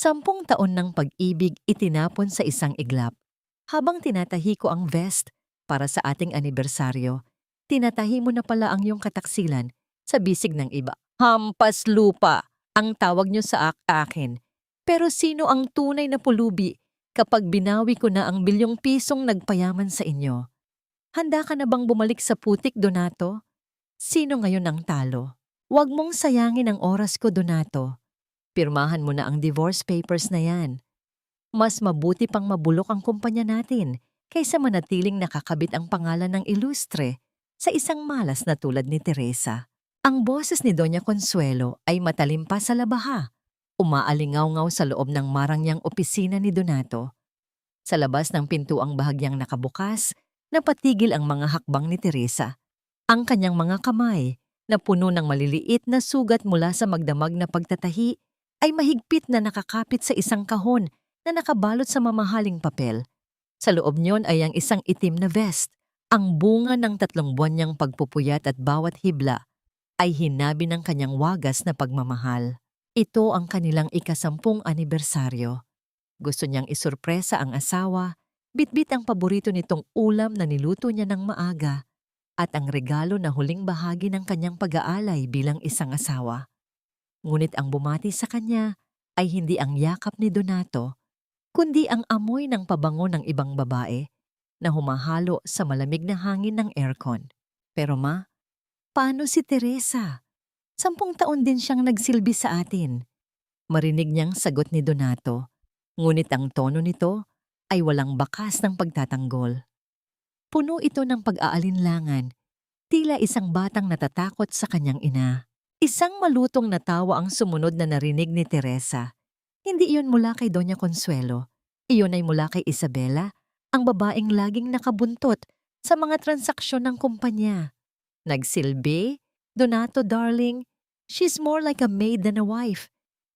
10 taon ng pag-ibig itinapon sa isang iglap. Habang tinatahi ko ang vest para sa ating anibersaryo, tinatahi mo na pala ang iyong kataksilan sa bisig ng iba. Hampas lupa ang tawag niyo sa akin. Pero sino ang tunay na pulubi kapag binawi ko na ang bilyong-pisong nagpayaman sa inyo? Handa ka na bang bumalik sa putik, Donato? Sino ngayon ang talo? Huwag mong sayangin ang oras ko, Donato. Pirmahan mo na ang divorce papers na yan. Mas mabuti pang mabulok ang kumpanya natin kaysa manatiling nakakabit ang pangalan ng ilustre sa isang malas na tulad ni Teresa. Ang boses ni Doña Consuelo ay matalim pa sa labaha. Umaalingaw-ngaw sa loob ng marangyang opisina ni Donato. Sa labas ng pintuang bahagyang nakabukas, napatigil ang mga hakbang ni Teresa. Ang kanyang mga kamay, na puno ng maliliit na sugat mula sa magdamag na pagtatahi, ay mahigpit na nakakapit sa isang kahon na nakabalot sa mamahaling papel. Sa loob niyon ay ang isang itim na vest. Ang bunga ng 3 buwan niyang pagpupuyat at bawat hibla ay hinabi ng kanyang wagas na pagmamahal. Ito ang kanilang ika-10 anibersaryo. Gusto niyang isurpresa ang asawa, bitbit ang paborito nitong ulam na niluto niya ng maaga, at ang regalo na huling bahagi ng kanyang pag-aalay bilang isang asawa. Ngunit ang bumati sa kanya ay hindi ang yakap ni Donato, kundi ang amoy ng pabango ng ibang babae na humahalo sa malamig na hangin ng aircon. Pero ma, paano si Teresa? 10 taon din siyang nagsilbi sa atin. Marinig niyang sagot ni Donato, ngunit ang tono nito ay walang bakas ng pagtatanggol. Puno ito ng pag-aalinlangan, tila isang batang natatakot sa kanyang ina. Isang malutong na tawa ang sumunod na narinig ni Teresa. Hindi iyon mula kay Doña Consuelo. Iyon ay mula kay Isabela, ang babaeng laging nakabuntot sa mga transaksyon ng kumpanya. Nagsilbi? Donato darling, she's more like a maid than a wife.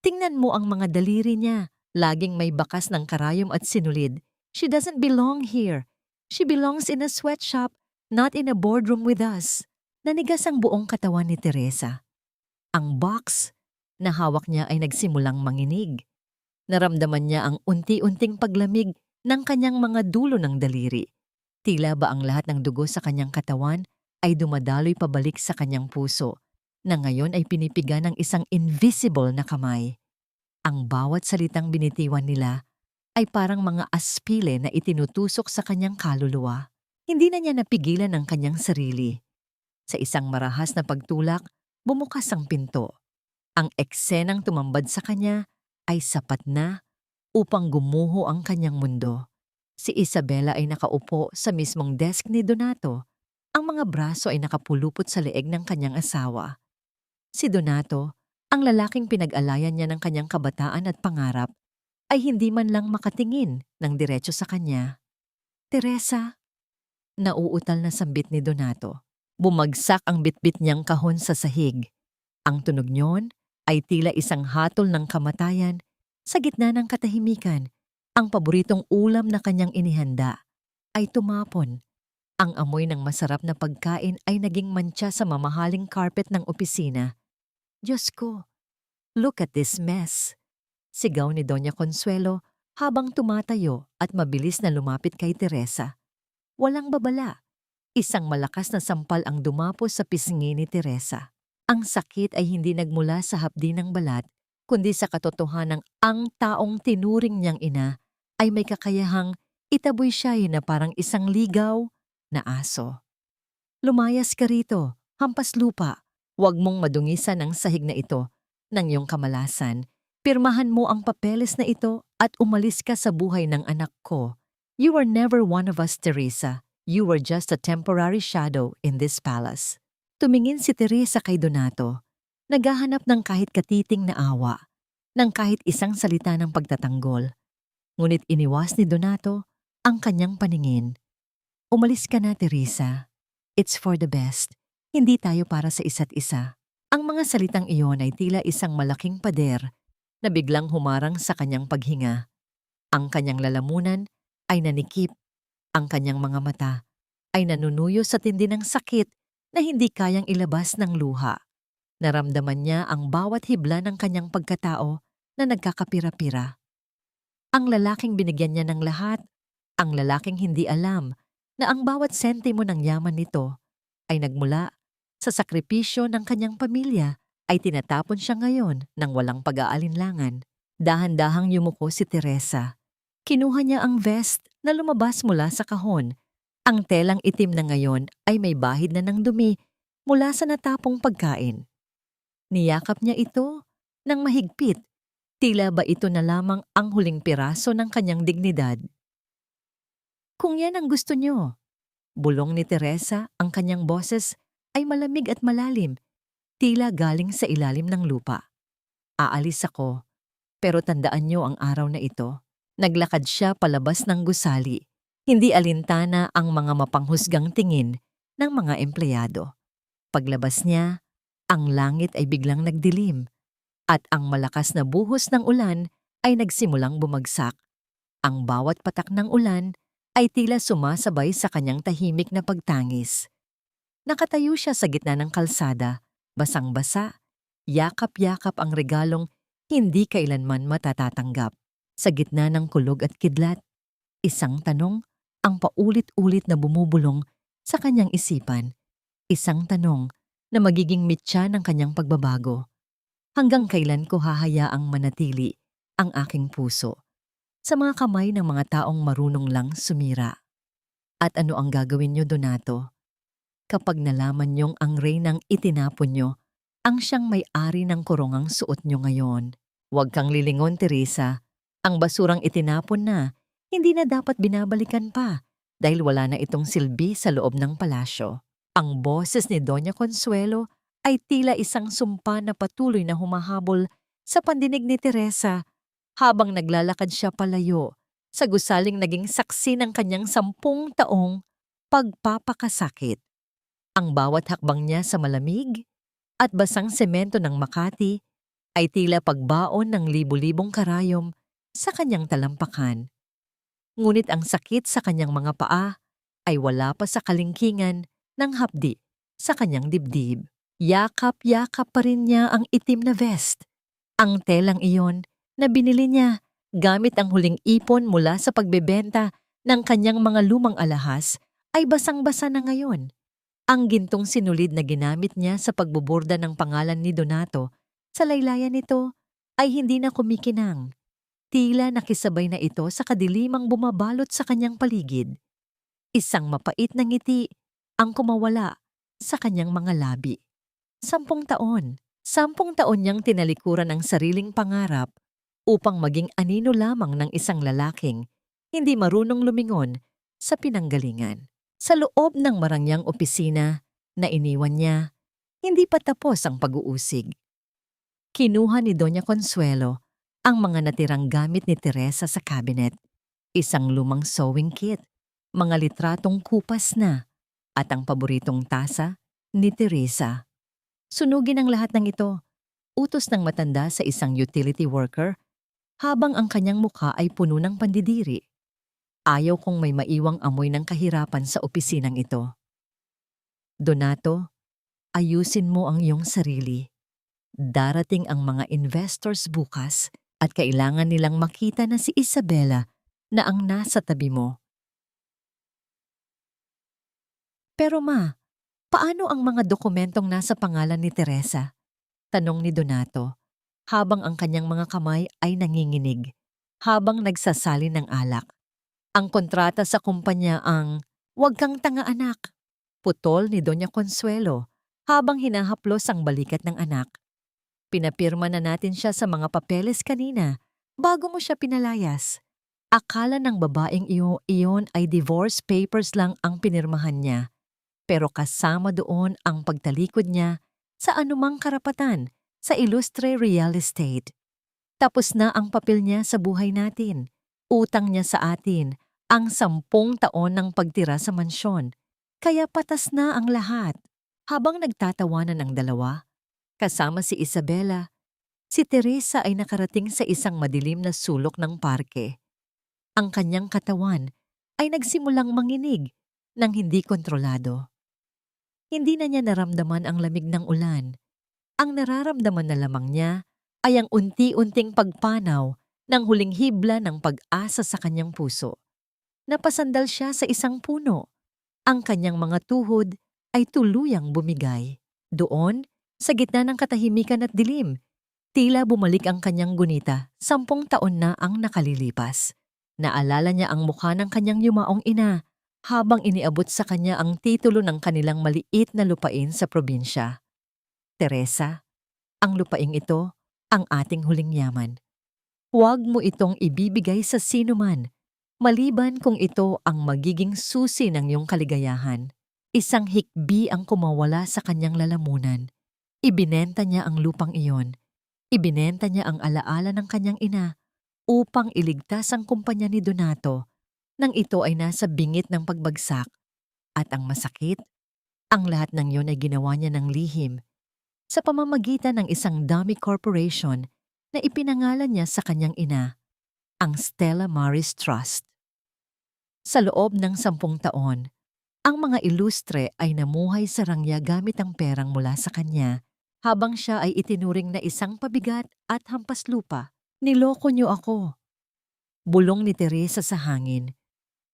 Tingnan mo ang mga daliri niya. Laging may bakas ng karayom at sinulid. She doesn't belong here. She belongs in a sweatshop, not in a boardroom with us. Nanigas ang buong katawan ni Teresa. Ang box na hawak niya ay nagsimulang manginig. Naramdaman niya ang unti-unting paglamig ng kanyang mga dulo ng daliri. Tila ba ang lahat ng dugo sa kanyang katawan ay dumadaloy pabalik sa kanyang puso, na ngayon ay pinipiga ng isang invisible na kamay. Ang bawat salitang binitiwan nila ay parang mga aspile na itinutusok sa kanyang kaluluwa. Hindi na niya napigilan ang kanyang sarili. Sa isang marahas na pagtulak, bumukas ang pinto. Ang eksenang tumambad sa kanya ay sapat na upang gumuho ang kanyang mundo. Si Isabela ay nakaupo sa mismong desk ni Donato. Ang mga braso ay nakapulupot sa leeg ng kanyang asawa. Si Donato, ang lalaking pinag-alayan niya ng kanyang kabataan at pangarap, ay hindi man lang makatingin ng diretso sa kanya. Teresa, nauutal na sambit ni Donato. Bumagsak ang bitbit niyang kahon sa sahig. Ang tunog niyon ay tila isang hatol ng kamatayan sa gitna ng katahimikan. Ang paboritong ulam na kanyang inihanda ay tumapon. Ang amoy ng masarap na pagkain ay naging mantsa sa mamahaling carpet ng opisina. Diyos ko, look at this mess! Sigaw ni Doña Consuelo habang tumatayo at mabilis na lumapit kay Teresa. Walang babala. Isang malakas na sampal ang dumapos sa pisngi ni Teresa. Ang sakit ay hindi nagmula sa hapdi ng balat, kundi sa katotohanang ang taong tinuring niyang ina ay may kakayahang itaboy siya na parang isang ligaw na aso. Lumayas ka rito, hampas lupa. Huwag mong madungisan ang sahig na ito ng iyong kamalasan. Pirmahan mo ang papeles na ito at umalis ka sa buhay ng anak ko. You were never one of us, Teresa. You were just a temporary shadow in this palace. Tumingin si Teresa kay Donato, naghahanap ng kahit katiting na awa, ng kahit isang salita ng pagtatanggol. Ngunit iniwas ni Donato ang kanyang paningin. Umalis ka na, Teresa. It's for the best. Hindi tayo para sa isa't isa. Ang mga salitang iyon ay tila isang malaking pader na biglang humarang sa kanyang paghinga. Ang kanyang lalamunan ay nanikip. Ang kanyang mga mata ay nanunuyo sa tindi ng sakit na hindi kayang ilabas ng luha. Naramdaman niya ang bawat hibla ng kanyang pagkatao na nagkakapira-pira. Ang lalaking binigyan niya ng lahat, ang lalaking hindi alam na ang bawat sentimo ng yaman nito ay nagmula sa sakripisyo ng kanyang pamilya, ay tinatapon siya ngayon ng walang pag-aalinlangan. Dahan-dahang yumuko si Teresa. Kinuha niya ang vest na lumabas mula sa kahon. Ang telang itim na ngayon ay may bahid na ng dumi mula sa natapong pagkain. Niyakap niya ito ng mahigpit. Tila ba ito na lamang ang huling piraso ng kanyang dignidad? Kung yan ang gusto niyo. Bulong ni Teresa, ang kanyang boses ay malamig at malalim, tila galing sa ilalim ng lupa. Aalis ako, pero tandaan niyo ang araw na ito. Naglakad siya palabas ng gusali. Hindi alintana ang mga mapanghusgang tingin ng mga empleyado. Paglabas niya, ang langit ay biglang nagdilim at ang malakas na buhos ng ulan ay nagsimulang bumagsak. Ang bawat patak ng ulan ay tila sumasabay sa kanyang tahimik na pagtangis. Nakatayo siya sa gitna ng kalsada, basang-basa, yakap-yakap ang regalong hindi kailanman matatatanggap. Sa gitna ng kulog at kidlat, isang tanong ang paulit-ulit na bumubulong sa kanyang isipan. Isang tanong na magiging mitya ng kanyang pagbabago. Hanggang kailan ko hahayaang manatili ang aking puso sa mga kamay ng mga taong marunong lang sumira? At ano ang gagawin niyo, Donato, kapag nalaman niyong ang reynang itinapon niyo ang siyang may-ari ng korongang suot niyo ngayon? Huwag kang lilingon, Teresa. Ang basurang itinapon na, hindi na dapat binabalikan pa dahil wala na itong silbi sa loob ng palasyo. Ang boses ni Doña Consuelo ay tila isang sumpa na patuloy na humahabol sa pandinig ni Teresa habang naglalakad siya palayo sa gusaling naging saksi ng kanyang 10 taong pagpapakasakit. Ang bawat hakbang niya sa malamig at basang semento ng Makati ay tila pagbaon ng libu-libong karayom sa kanyang talampakan. Ngunit ang sakit sa kanyang mga paa ay wala pa sa kalingkingan ng hapdi sa kanyang dibdib. Yakap-yakap pa rin niya ang itim na vest. Ang telang iyon na binili niya gamit ang huling ipon mula sa pagbebenta ng kanyang mga lumang alahas ay basang-basa na ngayon. Ang gintong sinulid na ginamit niya sa pagbuborda ng pangalan ni Donato sa laylayan nito ay hindi na kumikinang. Tila nakisabay na ito sa kadilimang bumabalot sa kanyang paligid. Isang mapait na ngiti ang kumawala sa kanyang mga labi. 10 taon. 10 taon niyang tinalikuran ang sariling pangarap upang maging anino lamang ng isang lalaking hindi marunong lumingon sa pinanggalingan. Sa loob ng marangyang opisina na iniwan niya, hindi pa tapos ang pag-uusig. Kinuha ni Doña Consuelo ang mga natirang gamit ni Teresa sa cabinet. Isang lumang sewing kit, mga litratong kupas na, at ang paboritong tasa ni Teresa. Sunugin ang lahat ng ito, utos ng matanda sa isang utility worker, habang ang kanyang mukha ay puno ng pandidiri. Ayaw kong may maiwang amoy ng kahirapan sa opisinang ito. Donato, ayusin mo ang iyong sarili. Darating ang mga investors bukas at kailangan nilang makita na si Isabela na ang nasa tabi mo. Pero ma, paano ang mga dokumentong nasa pangalan ni Teresa? Tanong ni Donato, habang ang kanyang mga kamay ay nanginginig, habang nagsasalin ng alak. Ang kontrata sa kumpanya ang, "Huwag kang tanga anak," putol ni Doña Consuelo, habang hinahaplos ang balikat ng anak. Pinapirma na natin siya sa mga papeles kanina bago mo siya pinalayas. Akala ng babaeng iyon ay divorce papers lang ang pinirmahan niya, pero kasama doon ang pagtalikod niya sa anumang karapatan sa Ilustre Real Estate. Tapos na ang papel niya sa buhay natin. Utang niya sa atin ang 10 taon ng pagtira sa mansyon, kaya patas na ang lahat. Habang nagtatawanan ang dalawa, kasama si Isabela, si Teresa ay nakarating sa isang madilim na sulok ng parke. Ang kanyang katawan ay nagsimulang manginig ng hindi kontrolado. Hindi na niya naramdaman ang lamig ng ulan. Ang nararamdaman na lamang niya ay ang unti-unting pagpanaw ng huling hibla ng pag-asa sa kanyang puso. Napasandal siya sa isang puno. Ang kanyang mga tuhod ay tuluyang bumigay. Doon, sa gitna ng katahimikan at dilim, tila bumalik ang kanyang gunita. 10 taon na ang nakalilipas. Naalala niya ang mukha ng kanyang yumaong ina habang iniabot sa kanya ang titulo ng kanilang maliit na lupain sa probinsya. Teresa, ang lupaing ito, ang ating huling yaman. Huwag mo itong ibibigay sa sinuman, maliban kung ito ang magiging susi ng iyong kaligayahan. Isang hikbi ang kumawala sa kanyang lalamunan. Ibinenta niya ang lupang iyon. Ibinenta niya ang alaala ng kanyang ina upang iligtas ang kumpanya ni Donato nang ito ay nasa bingit ng pagbagsak. At ang masakit, ang lahat ng iyon ay ginawa niya ng lihim sa pamamagitan ng isang dummy corporation na ipinangalan niya sa kanyang ina, ang Stella Maris Trust. Sa loob ng 10 taon, ang mga ilustre ay namuhay sa rangya gamit ang perang mula sa kanya habang siya ay itinuring na isang pabigat at hampas lupa. Niloko niyo ako. Bulong ni Teresa sa hangin.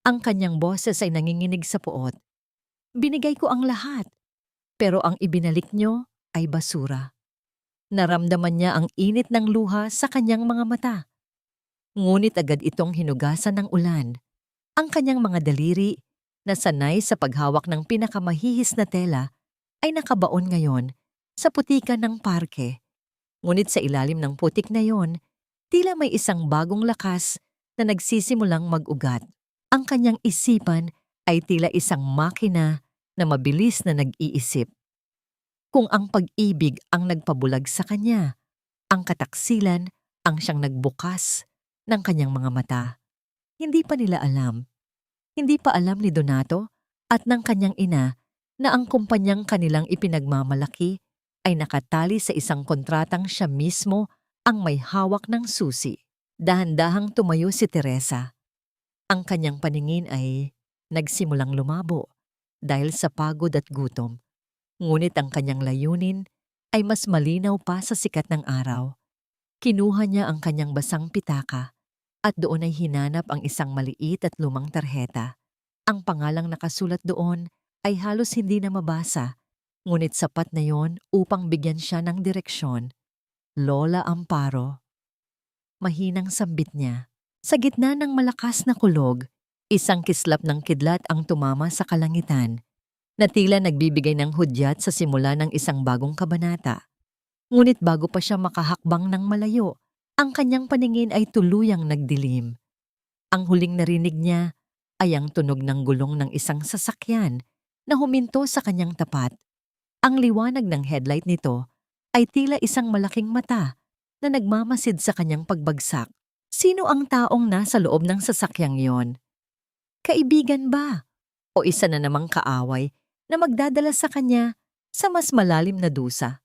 Ang kanyang boses ay nanginginig sa puot. Binigay ko ang lahat, pero ang ibinalik niyo ay basura. Naramdaman niya ang init ng luha sa kanyang mga mata. Ngunit agad itong hinugasan ng ulan. Ang kanyang mga daliri, na sanay sa paghawak ng pinakamahihis na tela, ay nakabaon ngayon sa putikan ng parke. Ngunit sa ilalim ng putik na yon, tila may isang bagong lakas na nagsisimulang mag-ugat. Ang kanyang isipan ay tila isang makina na mabilis na nag-iisip. Kung ang pag-ibig ang nagpabulag sa kanya, ang kataksilan ang siyang nagbukas ng kanyang mga mata. Hindi pa nila alam. Hindi pa alam ni Donato at ng kanyang ina na ang kumpanyang kanilang ipinagmamalaki ay nakatali sa isang kontratang siya mismo ang may hawak ng susi. Dahan-dahang tumayo si Teresa. Ang kanyang paningin ay nagsimulang lumabo dahil sa pagod at gutom. Ngunit ang kanyang layunin ay mas malinaw pa sa sikat ng araw. Kinuha niya ang kanyang basang pitaka at doon ay hinanap ang isang maliit at lumang tarheta. Ang pangalang nakasulat doon ay halos hindi na mabasa, ngunit sapat na yon upang bigyan siya ng direksyon. Lola Amparo. Mahinang sambit niya. Sa gitna ng malakas na kulog, isang kislap ng kidlat ang tumama sa kalangitan, na tila nagbibigay ng hudyat sa simula ng isang bagong kabanata. Ngunit bago pa siya makahakbang ng malayo, ang kanyang paningin ay tuluyang nagdilim. Ang huling narinig niya ay ang tunog ng gulong ng isang sasakyan na huminto sa kanyang tapat. Ang liwanag ng headlight nito ay tila isang malaking mata na nagmamasid sa kanyang pagbagsak. Sino ang taong nasa loob ng sasakyang yon? Kaibigan ba? O isa na namang kaaway na magdadala sa kanya sa mas malalim na dusa?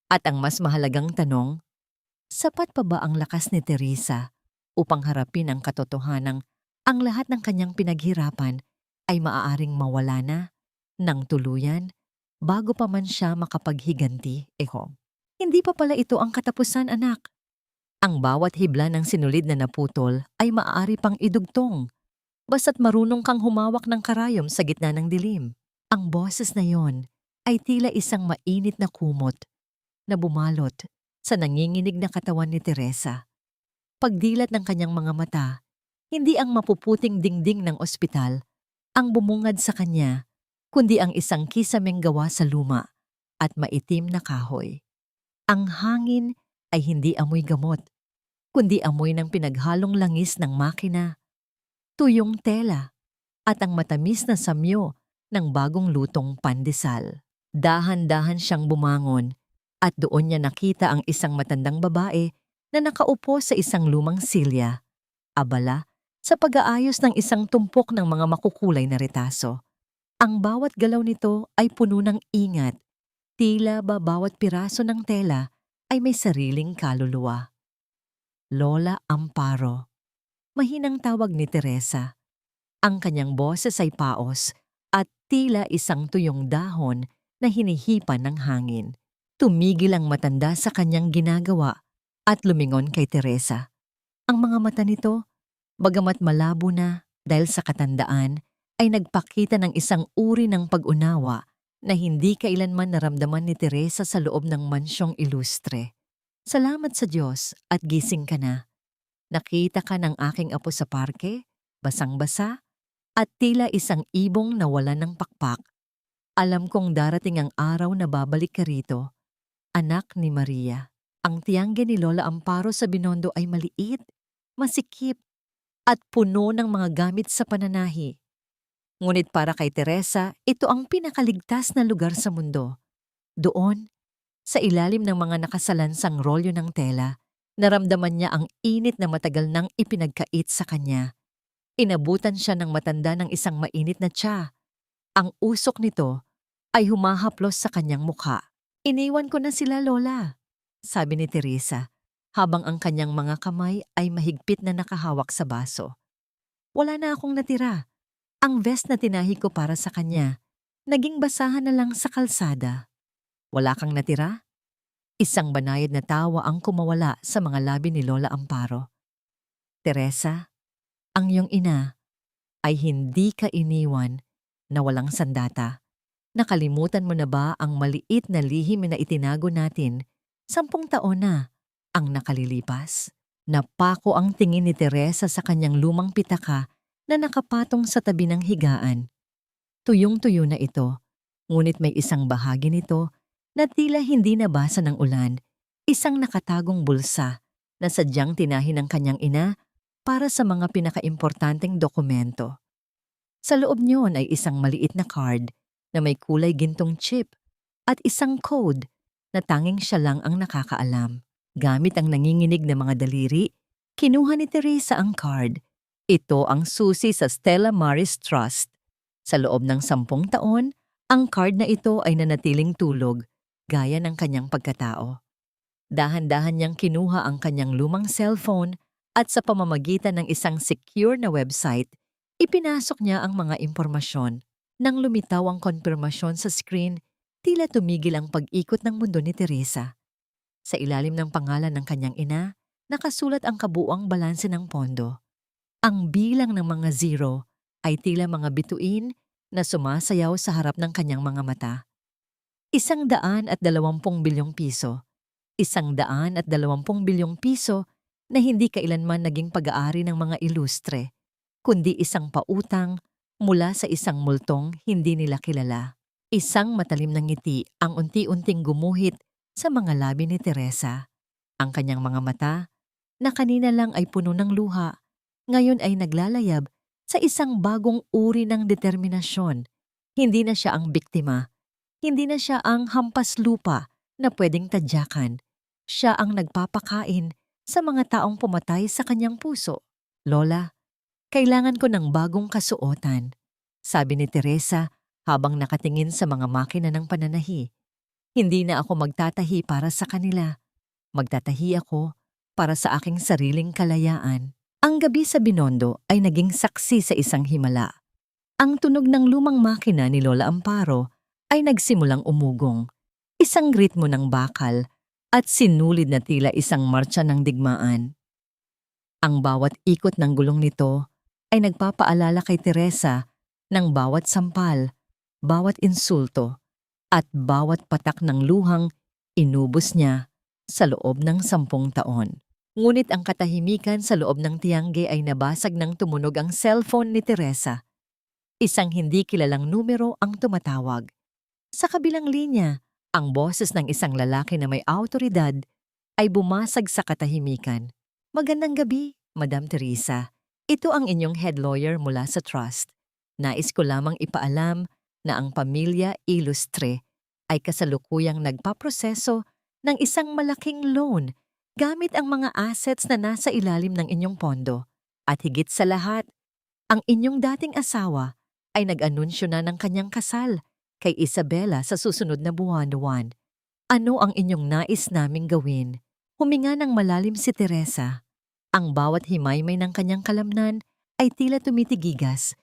At ang mas mahalagang tanong, sapat pa ba ang lakas ni Teresa upang harapin ang katotohanang ang lahat ng kanyang pinaghirapan ay maaaring mawala na ng tuluyan bago pa man siya makapaghiganti? Hindi pa pala ito ang katapusan, anak. Ang bawat hibla ng sinulid na naputol ay maaari pang idugtong, basta't marunong kang humawak ng karayom sa gitna ng dilim. Ang boses na yon ay tila isang mainit na kumot na bumalot sa nanginginig na katawan ni Teresa. Pagdilat ng kanyang mga mata, hindi ang mapuputing dingding ng ospital ang bumungad sa kanya, kundi ang isang kisameng gawa sa luma at maitim na kahoy. Ang hangin ay hindi amoy gamot, kundi amoy ng pinaghalong langis ng makina, tuyong tela, at ang matamis na samyo ng bagong lutong pandesal. Dahan-dahan siyang bumangon at doon niya nakita ang isang matandang babae na nakaupo sa isang lumang silya, abala sa pag-aayos ng isang tumpok ng mga makukulay na retaso. Ang bawat galaw nito ay puno ng ingat, tila ba bawat piraso ng tela ay may sariling kaluluwa. Lola Amparo. Mahinang tawag ni Teresa. Ang kanyang boses ay paos at tila isang tuyong dahon na hinihipan ng hangin. Tumigil ang matanda sa kanyang ginagawa at lumingon kay Teresa. Ang mga mata nito, bagamat malabo na dahil sa katandaan, ay nagpakita ng isang uri ng pag-unawa na hindi kailanman naramdaman ni Teresa sa loob ng mansyong ilustre. Salamat sa Diyos at gising ka na. Nakita ka ng aking apo sa parke, basang-basa, at tila isang ibong na wala ng pakpak. Alam kong darating ang araw na babalik ka rito. Anak ni Maria. Ang tiyangge ni Lola Amparo sa Binondo ay maliit, masikip, at puno ng mga gamit sa pananahi. Ngunit para kay Teresa, ito ang pinakaligtas na lugar sa mundo. Doon, sa ilalim ng mga nakasalansang rolyo ng tela, naramdaman niya ang init na matagal nang ipinagkait sa kanya. Inabutan siya ng matanda ng isang mainit na tsa. Ang usok nito ay humahaplos sa kanyang mukha. Iniwan ko na sila, Lola, sabi ni Teresa, habang ang kanyang mga kamay ay mahigpit na nakahawak sa baso. Wala na akong natira. Ang vest na tinahi ko para sa kanya, naging basahan na lang sa kalsada. Wala kang natira? Isang banayad na tawa ang kumawala sa mga labi ni Lola Amparo. Teresa, ang iyong ina ay hindi ka iniwan na walang sandata. Nakalimutan mo na ba ang maliit na lihim na itinago natin 10 taon na ang nakalilipas? Napako ang tingin ni Teresa sa kanyang lumang pitaka na nakapatong sa tabi ng higaan. Tuyong-tuyo na ito, ngunit may isang bahagi nito na tila hindi nabasa ng ulan, isang nakatagong bulsa na sadyang tinahi ng kanyang ina para sa mga pinakaimportanteng dokumento. Sa loob niyon ay isang maliit na card na may kulay gintong chip at isang code na tanging siya lang ang nakakaalam. Gamit ang nanginginig na mga daliri, kinuha ni Teresa ang card. Ito ang susi sa Stella Maris Trust. Sa loob ng 10 taon, ang card na ito ay nanatiling tulog, gaya ng kanyang pagkatao. Dahan-dahan niyang kinuha ang kanyang lumang cellphone at sa pamamagitan ng isang secure na website, ipinasok niya ang mga impormasyon. Nang lumitaw ang konfirmasyon sa screen, tila tumigil ang pag-ikot ng mundo ni Teresa. Sa ilalim ng pangalan ng kanyang ina, nakasulat ang kabuuang balanse ng pondo. Ang bilang ng mga zero ay tila mga bituin na sumasayaw sa harap ng kanyang mga mata. 120 bilyong piso. 120 bilyong piso na hindi kailanman naging pag-aari ng mga ilustre, kundi isang pautang mula sa isang multong hindi nila kilala. Isang matalim na ngiti ang unti-unting gumuhit sa mga labi ni Teresa. Ang kanyang mga mata, na kanina lang ay puno ng luha, ngayon ay naglalayab sa isang bagong uri ng determinasyon. Hindi na siya ang biktima. Hindi na siya ang hampas lupa na pwedeng tadyakan. Siya ang nagpapakain sa mga taong pumatay sa kanyang puso. Lola, kailangan ko ng bagong kasuotan, sabi ni Teresa habang nakatingin sa mga makina ng pananahi. Hindi na ako magtatahi para sa kanila. Magtatahi ako para sa aking sariling kalayaan. Ang gabi sa Binondo ay naging saksi sa isang himala. Ang tunog ng lumang makina ni Lola Amparo ay nagsimulang umugong. Isang ritmo ng bakal at sinulid na tila isang martsa ng digmaan. Ang bawat ikot ng gulong nito ay nagpapaalala kay Teresa ng bawat sampal, bawat insulto, at bawat patak ng luhang inubos niya sa loob ng 10 taon. Ngunit ang katahimikan sa loob ng tiyangge ay nabasag nang tumunog ang cellphone ni Teresa. Isang hindi kilalang numero ang tumatawag. Sa kabilang linya, ang boses ng isang lalaki na may awtoridad ay bumasag sa katahimikan. Magandang gabi, Madam Teresa. Ito ang inyong head lawyer mula sa trust. Nais ko lamang ipaalam na ang pamilya Ilustre ay kasalukuyang nagpaproseso ng isang malaking loan gamit ang mga assets na nasa ilalim ng inyong pondo. At higit sa lahat, ang inyong dating asawa ay nag-anunsyo na ng kanyang kasal kay Isabela sa susunod na buwan-buwan. Ano ang inyong nais naming gawin? Huminga ng malalim si Teresa. Ang bawat himaymay ng kanyang kalamnan ay tila tumitigigas.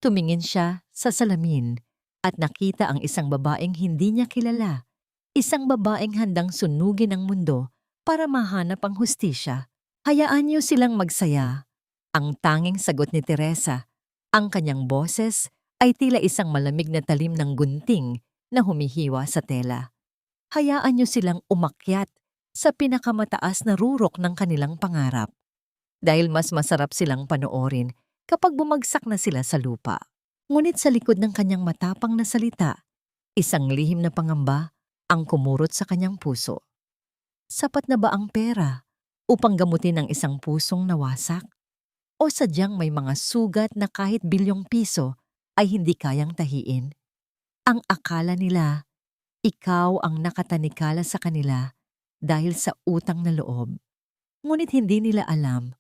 Tumingin siya sa salamin at nakita ang isang babaeng hindi niya kilala. Isang babaeng handang sunugin ang mundo para mahanap ang hustisya. Hayaan niyo silang magsaya. Ang tanging sagot ni Teresa, ang kanyang boses ay tila isang malamig na talim ng gunting na humihiwa sa tela. Hayaan niyo silang umakyat sa pinakamataas na rurok ng kanilang pangarap. Dahil mas masarap silang panoorin kapag bumagsak na sila sa lupa. Ngunit sa likod ng kanyang matapang na salita, isang lihim na pangamba ang kumurot sa kanyang puso. Sapat na ba ang pera upang gamutin ang isang pusong nawasak? O sadyang may mga sugat na kahit bilyong piso ay hindi kayang tahiin? Ang akala nila, ikaw ang nakatanikala sa kanila dahil sa utang na loob. Ngunit hindi nila alam,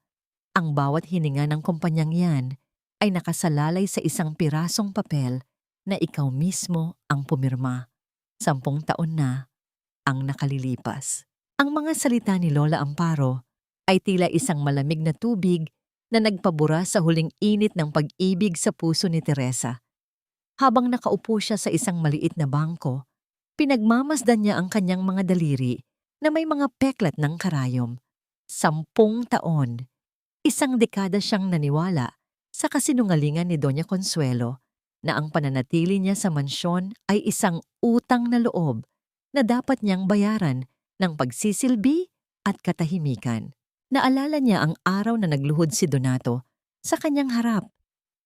ang bawat hininga ng kumpanyang yan ay nakasalalay sa isang pirasong papel na ikaw mismo ang pumirma. 10 taon na ang nakalilipas. Ang mga salita ni Lola Amparo ay tila isang malamig na tubig na nagpabura sa huling init ng pag-ibig sa puso ni Teresa. Habang nakaupo siya sa isang maliit na bangko, pinagmamasdan niya ang kanyang mga daliri na may mga peklat ng karayom. 10 taon. Isang dekada siyang naniwala sa kasinungalingan ni Doña Consuelo na ang pananatili niya sa mansyon ay isang utang na loob na dapat niyang bayaran ng pagsisilbi at katahimikan. Naalala niya ang araw na nagluhod si Donato sa kanyang harap,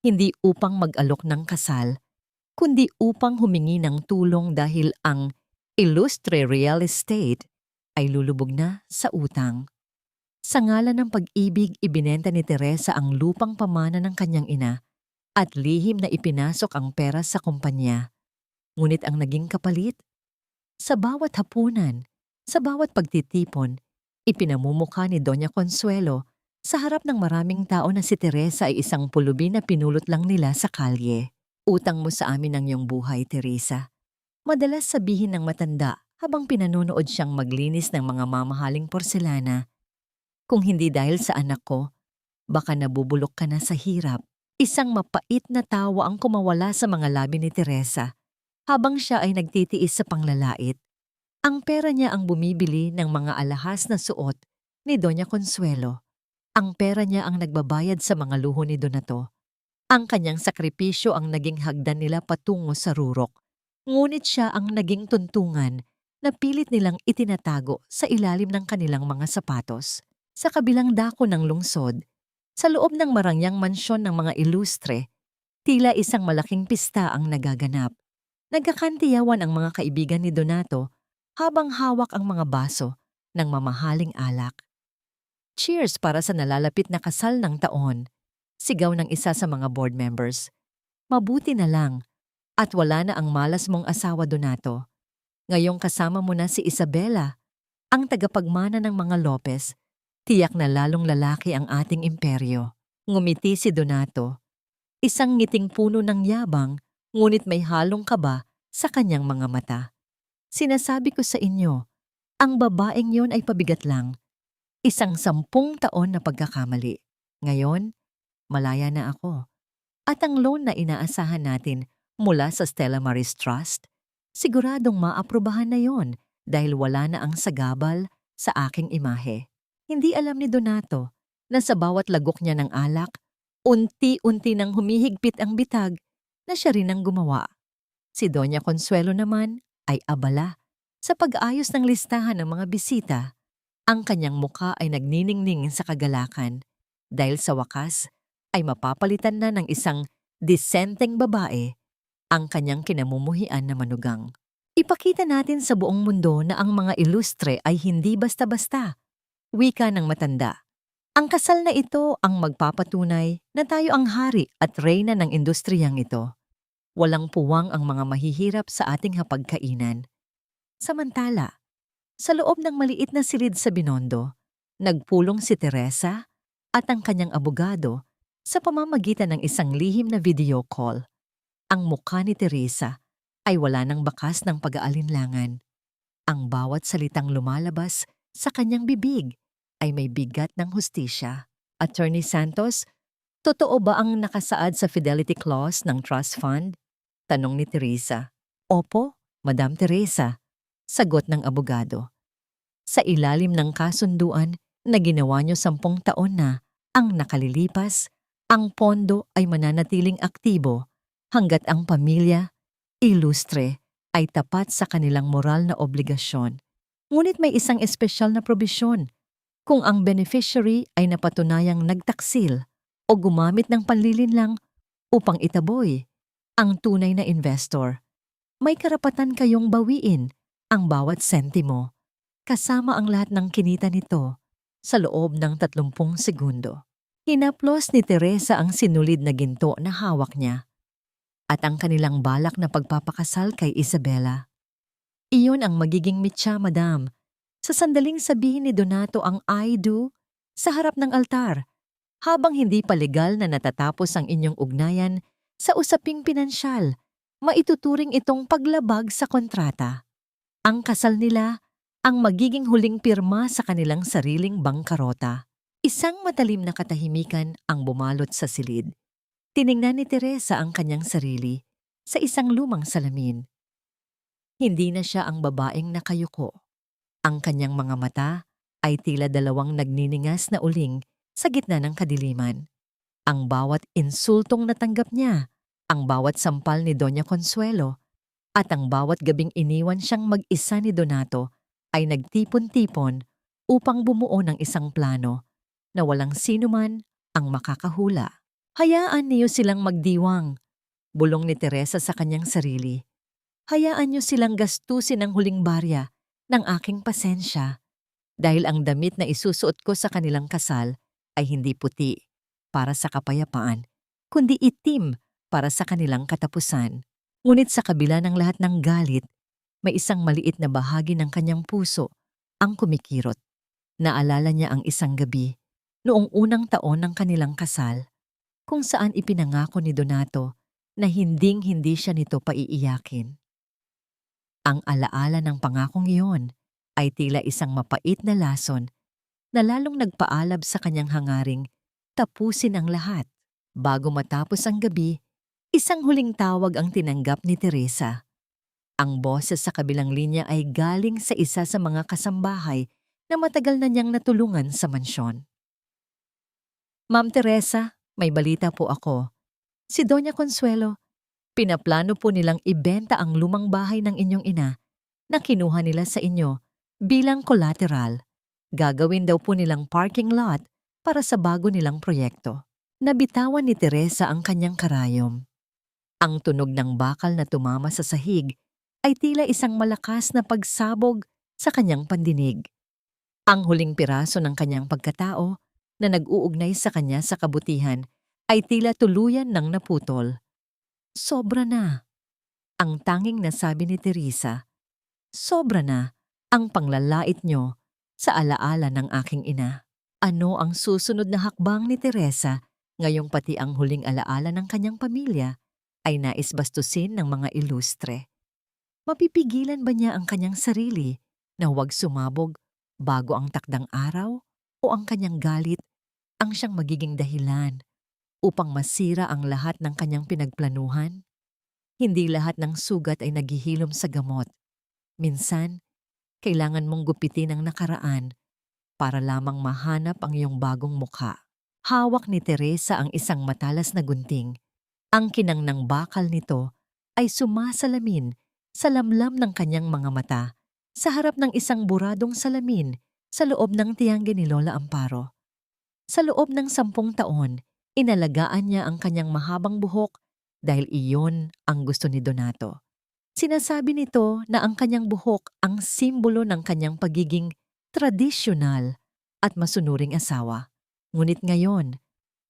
hindi upang mag-alok ng kasal, kundi upang humingi ng tulong dahil ang Illustre Real Estate ay lulubog na sa utang. Sa ngalan ng pag-ibig, ibinenta ni Teresa ang lupang pamana ng kanyang ina at lihim na ipinasok ang pera sa kumpanya. Ngunit ang naging kapalit? Sa bawat hapunan, sa bawat pagtitipon, ipinamumukha ni Doña Consuelo sa harap ng maraming tao na si Teresa ay isang pulubi na pinulot lang nila sa kalye. Utang mo sa amin ang iyong buhay, Teresa. Madalas sabihin ng matanda habang pinanunood siyang maglinis ng mga mamahaling porselana. Kung hindi dahil sa anak ko, baka nabubulok ka na sa hirap. Isang mapait na tawa ang kumawala sa mga labi ni Teresa habang siya ay nagtitiis sa panglalait. Ang pera niya ang bumibili ng mga alahas na suot ni Doña Consuelo. Ang pera niya ang nagbabayad sa mga luho ni Donato. Ang kanyang sakripisyo ang naging hagdan nila patungo sa rurok. Ngunit siya ang naging tuntungan na pilit nilang itinatago sa ilalim ng kanilang mga sapatos. Sa kabilang dako ng lungsod, sa loob ng marangyang mansyon ng mga ilustre, tila isang malaking pista ang nagaganap. Nagkakantiyawan ang mga kaibigan ni Donato habang hawak ang mga baso ng mamahaling alak. Cheers para sa nalalapit na kasal ng taon, sigaw ng isa sa mga board members. Mabuti na lang at wala na ang malas mong asawa, Donato. Ngayong kasama mo na si Isabela, ang tagapagmana ng mga Lopez. Tiyak na lalong lalaki ang ating imperyo. Ngumiti si Donato. Isang ngiting puno ng yabang, ngunit may halong kaba sa kanyang mga mata. Sinasabi ko sa inyo, ang babaeng yon ay pabigat lang. Isang 10 taon na pagkakamali. Ngayon, malaya na ako. At ang loan na inaasahan natin mula sa Stella Maris Trust, siguradong maaprubahan na yon dahil wala na ang sagabal sa aking imahe. Hindi alam ni Donato na sa bawat lagok niya ng alak, unti-unti nang humihigpit ang bitag na siya rin ang gumawa. Si Doña Consuelo naman ay abala sa pag-ayos ng listahan ng mga bisita. Ang kanyang muka ay nagniningning sa kagalakan dahil sa wakas ay mapapalitan na ng isang disenteng babae ang kanyang kinamumuhian na manugang. Ipakita natin sa buong mundo na ang mga ilustre ay hindi basta-basta. Wika ng matanda. Ang kasal na ito ang magpapatunay na tayo ang hari at reyna ng industriyang ito. Walang puwang ang mga mahihirap sa ating hapagkainan. Samantala, sa loob ng maliit na silid sa Binondo, nagpulong si Teresa at ang kanyang abogado sa pamamagitan ng isang lihim na video call. Ang mukha ni Teresa ay wala ng bakas ng pag-aalinlangan. Ang bawat salitang lumalabas sa kanyang bibig ay may bigat ng hustisya. Attorney Santos, totoo ba ang nakasaad sa fidelity clause ng trust fund? Tanong ni Teresa. Opo, Madam Teresa, sagot ng abogado. Sa ilalim ng kasunduan na ginawa nyo 10 taon na ang nakalilipas, ang pondo ay mananatiling aktibo hanggat ang pamilya, ilustre, ay tapat sa kanilang moral na obligasyon. Ngunit may isang espesyal na probisyon. Kung ang beneficiary ay napatunayang nagtaksil o gumamit ng panlilinlang upang itaboy ang tunay na investor, may karapatan kayong bawiin ang bawat sentimo, kasama ang lahat ng kinita nito sa loob ng 30 segundo. Hinaplos ni Teresa ang sinulid na ginto na hawak niya at ang kanilang balak na pagpapakasal kay Isabela. Iyon ang magiging mitya, madam. Sa sandaling sabihin ni Donato ang I do sa harap ng altar, habang hindi pa legal na natatapos ang inyong ugnayan sa usaping pinansyal, maituturing itong paglabag sa kontrata. Ang kasal nila ang magiging huling pirma sa kanilang sariling bangkarota. Isang matalim na katahimikan ang bumalot sa silid. Tiningnan ni Teresa ang kanyang sarili sa isang lumang salamin. Hindi na siya ang babaeng nakayuko. Ang kanyang mga mata ay tila dalawang nagniningas na uling sa gitna ng kadiliman. Ang bawat insultong natanggap niya, ang bawat sampal ni Doña Consuelo, at ang bawat gabing iniwan siyang mag-isa ni Donato ay nagtipon-tipon upang bumuo ng isang plano na walang sinuman ang makakahula. Hayaan niyo silang magdiwang, bulong ni Teresa sa kanyang sarili. Hayaan niyo silang gastusin ang huling barya ng aking pasensya dahil ang damit na isusuot ko sa kanilang kasal ay hindi puti para sa kapayapaan, kundi itim para sa kanilang katapusan. Ngunit sa kabila ng lahat ng galit, may isang maliit na bahagi ng kanyang puso ang kumikirot. Naalala niya ang isang gabi noong unang taon ng kanilang kasal kung saan ipinangako ni Donato na hinding-hindi siya nito paiiyakin. Ang alaala ng pangakong iyon ay tila isang mapait na lason na lalong nagpaalab sa kanyang hangaring tapusin ang lahat. Bago matapos ang gabi, isang huling tawag ang tinanggap ni Teresa. Ang boses sa kabilang linya ay galing sa isa sa mga kasambahay na matagal na niyang natulungan sa mansyon. Ma'am Teresa, may balita po ako. Si Doña Consuelo, pinaplano po nilang ibenta ang lumang bahay ng inyong ina na kinuha nila sa inyo bilang collateral. Gagawin daw po nilang parking lot para sa bago nilang proyekto. Nabitawan ni Teresa ang kanyang karayom. Ang tunog ng bakal na tumama sa sahig ay tila isang malakas na pagsabog sa kanyang pandinig. Ang huling piraso ng kanyang pagkatao na nag-uugnay sa kanya sa kabutihan ay tila tuluyan ng naputol. Sobra na. Ang tanging nasabi ni Teresa, sobra na ang panglalait nyo sa alaala ng aking ina. Ano ang susunod na hakbang ni Teresa ngayong pati ang huling alaala ng kanyang pamilya ay nais bastusin ng mga ilustre? Mapipigilan ba niya ang kanyang sarili na huwag sumabog bago ang takdang araw o ang kanyang galit ang siyang magiging dahilan upang masira ang lahat ng kanyang pinagplanuhan? Hindi lahat ng sugat ay naghihilom sa gamot. Minsan, kailangan mong gupitin ang nakaraan para lamang mahanap ang iyong bagong mukha. Hawak ni Teresa ang isang matalas na gunting. Ang kinang ng bakal nito ay sumasalamin sa lamlam ng kanyang mga mata sa harap ng isang buradong salamin sa loob ng tiyangge ni Lola Amparo. Sa loob ng 10 taon, inalagaan niya ang kanyang mahabang buhok dahil iyon ang gusto ni Donato. Sinasabi nito na ang kanyang buhok ang simbolo ng kanyang pagiging tradisyonal at masunuring asawa. Ngunit ngayon,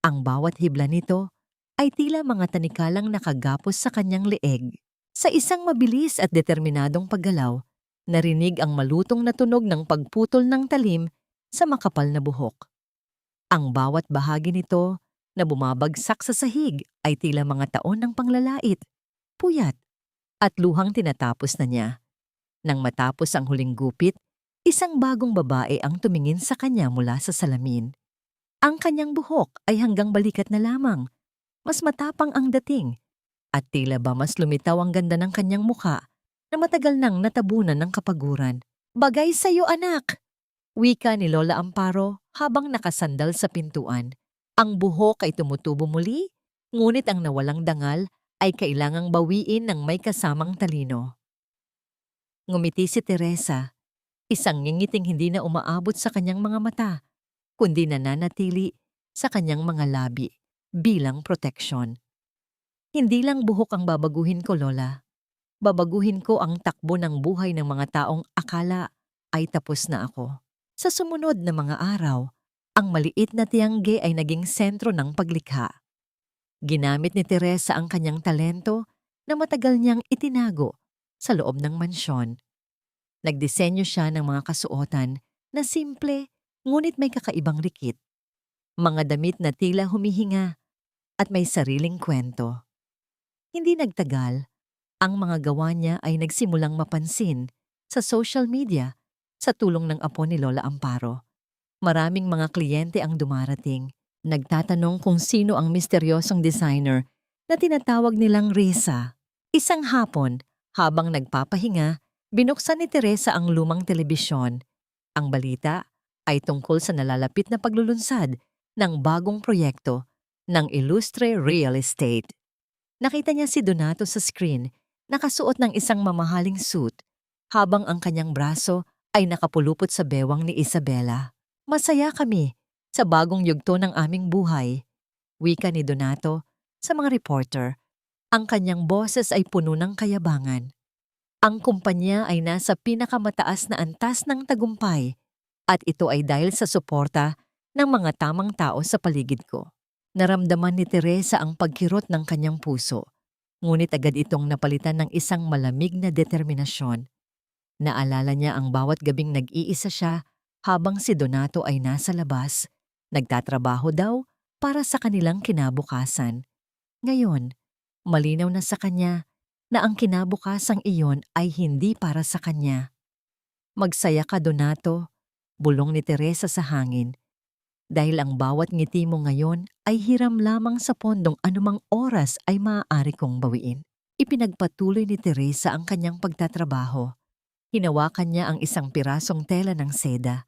ang bawat hibla nito ay tila mga tanikalang nakagapos sa kanyang leeg. Sa isang mabilis at determinadong paggalaw, narinig ang malutong na tunog ng pagputol ng talim sa makapal na buhok. Ang bawat bahagi nito na bumabagsak sa sahig ay tila mga taon ng panglalait, puyat, at luhang tinatapos na niya. Nang matapos ang huling gupit, isang bagong babae ang tumingin sa kanya mula sa salamin. Ang kanyang buhok ay hanggang balikat na lamang, mas matapang ang dating, at tila ba mas lumitaw ang ganda ng kanyang mukha na matagal nang natabunan ng kapaguran. "Bagay sa'yo, anak!" Wika ni Lola Amparo habang nakasandal sa pintuan. Ang buhok ay tumutubo muli, ngunit ang nawalang dangal ay kailangang bawiin ng may kasamang talino. Ngumiti si Teresa, isang ngingiting hindi na umaabot sa kanyang mga mata, kundi nananatili sa kanyang mga labi bilang proteksyon. Hindi lang buhok ang babaguhin ko, Lola. Babaguhin ko ang takbo ng buhay ng mga taong akala ay tapos na ako. Sa sumunod na mga araw, ang maliit na tiangge ay naging sentro ng paglikha. Ginamit ni Teresa ang kanyang talento na matagal niyang itinago sa loob ng mansyon. Nagdisenyo siya ng mga kasuotan na simple ngunit may kakaibang rikit. Mga damit na tila humihinga at may sariling kwento. Hindi nagtagal, ang mga gawa niya ay nagsimulang mapansin sa social media sa tulong ng apo ni Lola Amparo. Maraming mga kliyente ang dumarating, nagtatanong kung sino ang misteryosong designer na tinatawag nilang Risa. Isang hapon, habang nagpapahinga, binuksan ni Teresa ang lumang telebisyon. Ang balita ay tungkol sa nalalapit na paglulunsad ng bagong proyekto ng Ilustre Real Estate. Nakita niya si Donato sa screen, nakasuot ng isang mamahaling suit, habang ang kanyang braso ay nakapulupot sa bewang ni Isabela. Masaya kami sa bagong yugto ng aming buhay, wika ni Donato sa mga reporter. Ang kanyang boses ay puno ng kayabangan. Ang kumpanya ay nasa pinakamataas na antas ng tagumpay at ito ay dahil sa suporta ng mga tamang tao sa paligid ko. Naramdaman ni Teresa ang pagkirot ng kanyang puso, ngunit agad itong napalitan ng isang malamig na determinasyon. Naalala niya ang bawat gabing nag-iisa siya habang si Donato ay nasa labas, nagtatrabaho daw para sa kanilang kinabukasan. Ngayon, malinaw na sa kanya na ang kinabukasang iyon ay hindi para sa kanya. Magsaya ka, Donato, bulong ni Teresa sa hangin. Dahil ang bawat ngiti mo ngayon ay hiram lamang sa pondong anumang oras ay maaari kong bawiin. Ipinagpatuloy ni Teresa ang kanyang pagtatrabaho. Hinawakan niya ang isang pirasong tela ng seda.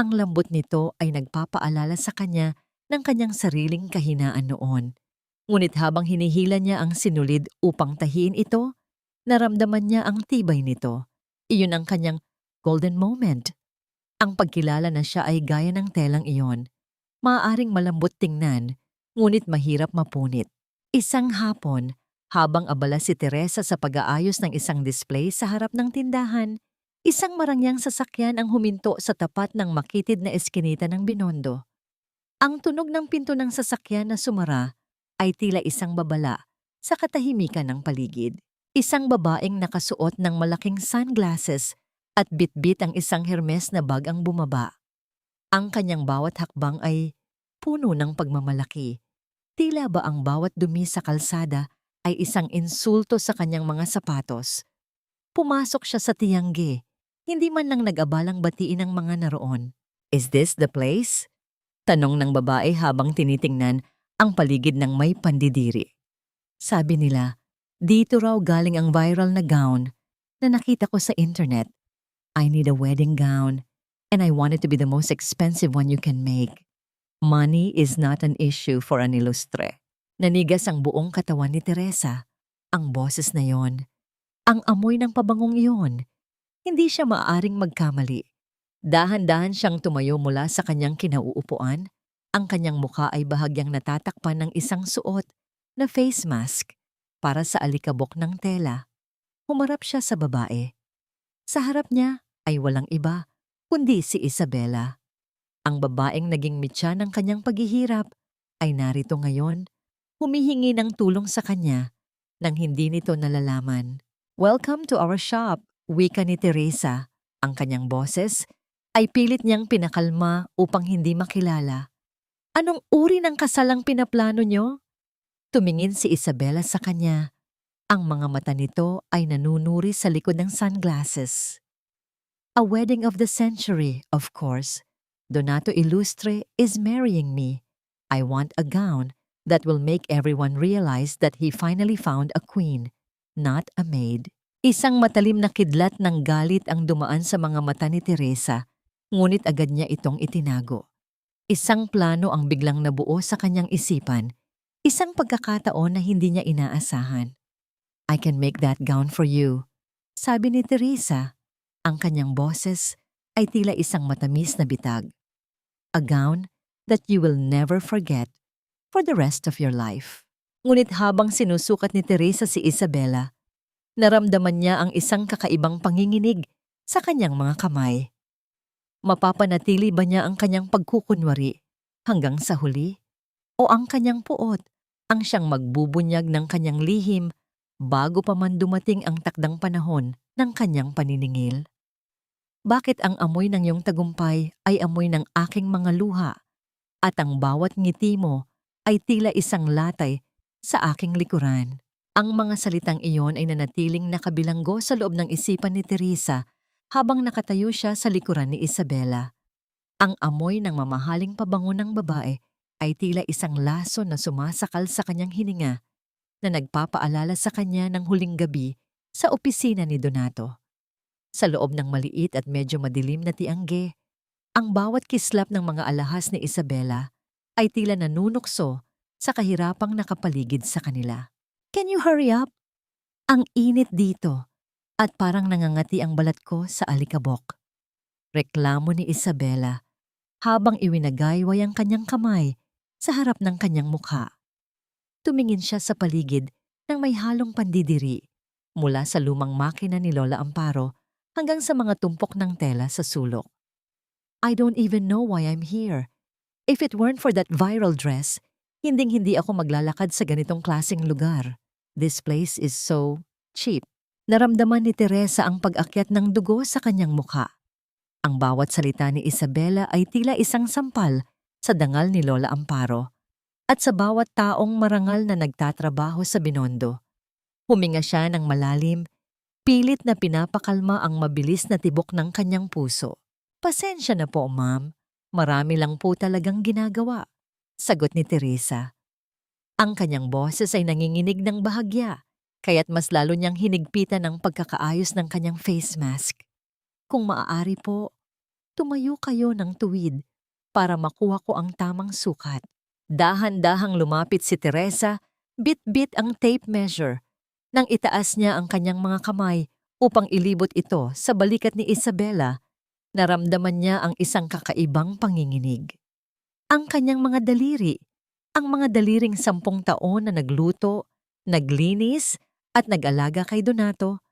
Ang lambot nito ay nagpapaalala sa kanya ng kanyang sariling kahinaan noon. Ngunit habang hinihila niya ang sinulid upang tahiin ito, naramdaman niya ang tibay nito. Iyon ang kanyang golden moment. Ang pagkilala na siya ay gaya ng telang iyon. Maaaring malambot tingnan, ngunit mahirap mapunit. Isang hapon, habang abala si Teresa sa pag-aayos ng isang display sa harap ng tindahan, isang marangyang sasakyan ang huminto sa tapat ng makitid na eskinita ng Binondo. Ang tunog ng pinto ng sasakyan na sumara ay tila isang babala sa katahimikan ng paligid. Isang babaeng nakasuot ng malaking sunglasses at bitbit ang isang Hermes na bag ang bumaba. Ang kanyang bawat hakbang ay puno ng pagmamalaki. Tila ba ang bawat dumi sa kalsada ay isang insulto sa kanyang mga sapatos. Pumasok siya sa tiyangge, hindi man lang nag-abalang batiin ang mga naroon. "Is this the place?" Tanong ng babae habang tinitingnan ang paligid ng may pandidiri. Sabi nila, dito raw galing ang viral na gown na nakita ko sa internet. "I need a wedding gown and I want it to be the most expensive one you can make. Money is not an issue for an Ilustre." Nanigas ang buong katawan ni Teresa. Ang boses na yon, ang amoy ng pabangong iyon. Hindi siya maaaring magkamali. Dahan-dahan siyang tumayo mula sa kanyang kinauupuan. Ang kanyang mukha ay bahagyang natatakpan ng isang suot na face mask para sa alikabok ng tela. Humarap siya sa babae. Sa harap niya ay walang iba kundi si Isabela. Ang babaeng naging mitya ng kanyang paghihirap ay narito ngayon, humihingi ng tulong sa kanya nang hindi nito nalalaman. "Welcome to our shop," wika ni Teresa. Ang kanyang boses ay pilit niyang pinakalma upang hindi makilala. "Anong uri ng kasal ang pinaplano niyo?" Tumingin si Isabela sa kanya. Ang mga mata nito ay nanunuri sa likod ng sunglasses. "A wedding of the century, of course. Donato Ilustre is marrying me. I want a gown that will make everyone realize that he finally found a queen, not a maid." Isang matalim na kidlat ng galit ang dumaan sa mga mata ni Teresa. Ngunit agad niya itong itinago. Isang plano ang biglang nabuo sa kanyang isipan, isang pagkakataon na hindi niya inaasahan. "I can make that gown for you," sabi ni Teresa. Ang kanyang boses ay tila isang matamis na bitag. "A gown that you will never forget for the rest of your life." Ngunit habang sinusukat ni Teresa si Isabela, naramdaman niya ang isang kakaibang panginginig sa kanyang mga kamay. Mapapanatili ba niya ang kanyang pagkukunwari hanggang sa huli? O ang kanyang puot ang siyang magbubunyag ng kanyang lihim bago pa man dumating ang takdang panahon ng kanyang paniningil? Bakit ang amoy ng iyong tagumpay ay amoy ng aking mga luha at ang bawat ngiti mo ay tila isang latay sa aking likuran? Ang mga salitang iyon ay nanatiling nakabilanggo sa loob ng isipan ni Teresa habang nakatayo siya sa likuran ni Isabela. Ang amoy ng mamahaling pabango ng babae ay tila isang laso na sumasakal sa kanyang hininga na nagpapaalala sa kanya ng huling gabi sa opisina ni Donato. Sa loob ng maliit at medyo madilim na tiangge, ang bawat kislap ng mga alahas ni Isabela ay tila nanunukso sa kahirapang nakapaligid sa kanila. "Can you hurry up? Ang init dito at parang nangangati ang balat ko sa alikabok." Reklamo ni Isabela habang iwinagayway ang kanyang kamay sa harap ng kanyang mukha. Tumingin siya sa paligid ng may halong pandidiri mula sa lumang makina ni Lola Amparo hanggang sa mga tumpok ng tela sa sulok. "I don't even know why I'm here. If it weren't for that viral dress, hinding-hindi ako maglalakad sa ganitong klaseng lugar. This place is so cheap." Naramdaman ni Teresa ang pag-akyat ng dugo sa kanyang mukha. Ang bawat salita ni Isabela ay tila isang sampal sa dangal ni Lola Amparo at sa bawat taong marangal na nagtatrabaho sa Binondo. Huminga siya ng malalim, pilit na pinapakalma ang mabilis na tibok ng kanyang puso. "Pasensya na po, ma'am. Marami lang po talagang ginagawa," sagot ni Teresa. Ang kanyang boses ay nanginginig ng bahagya, kaya't mas lalo niyang hinigpitan ang pagkakaayos ng kanyang face mask. "Kung maaari po, tumayo kayo ng tuwid para makuha ko ang tamang sukat." Dahan-dahang lumapit si Teresa, bit-bit ang tape measure. Nang itaas niya ang kanyang mga kamay upang ilibot ito sa balikat ni Isabela, naramdaman niya ang isang kakaibang panginginig. Ang kanyang mga daliri, ang mga daliring 10 taon na nagluto, naglinis at nag-alaga kay Donato,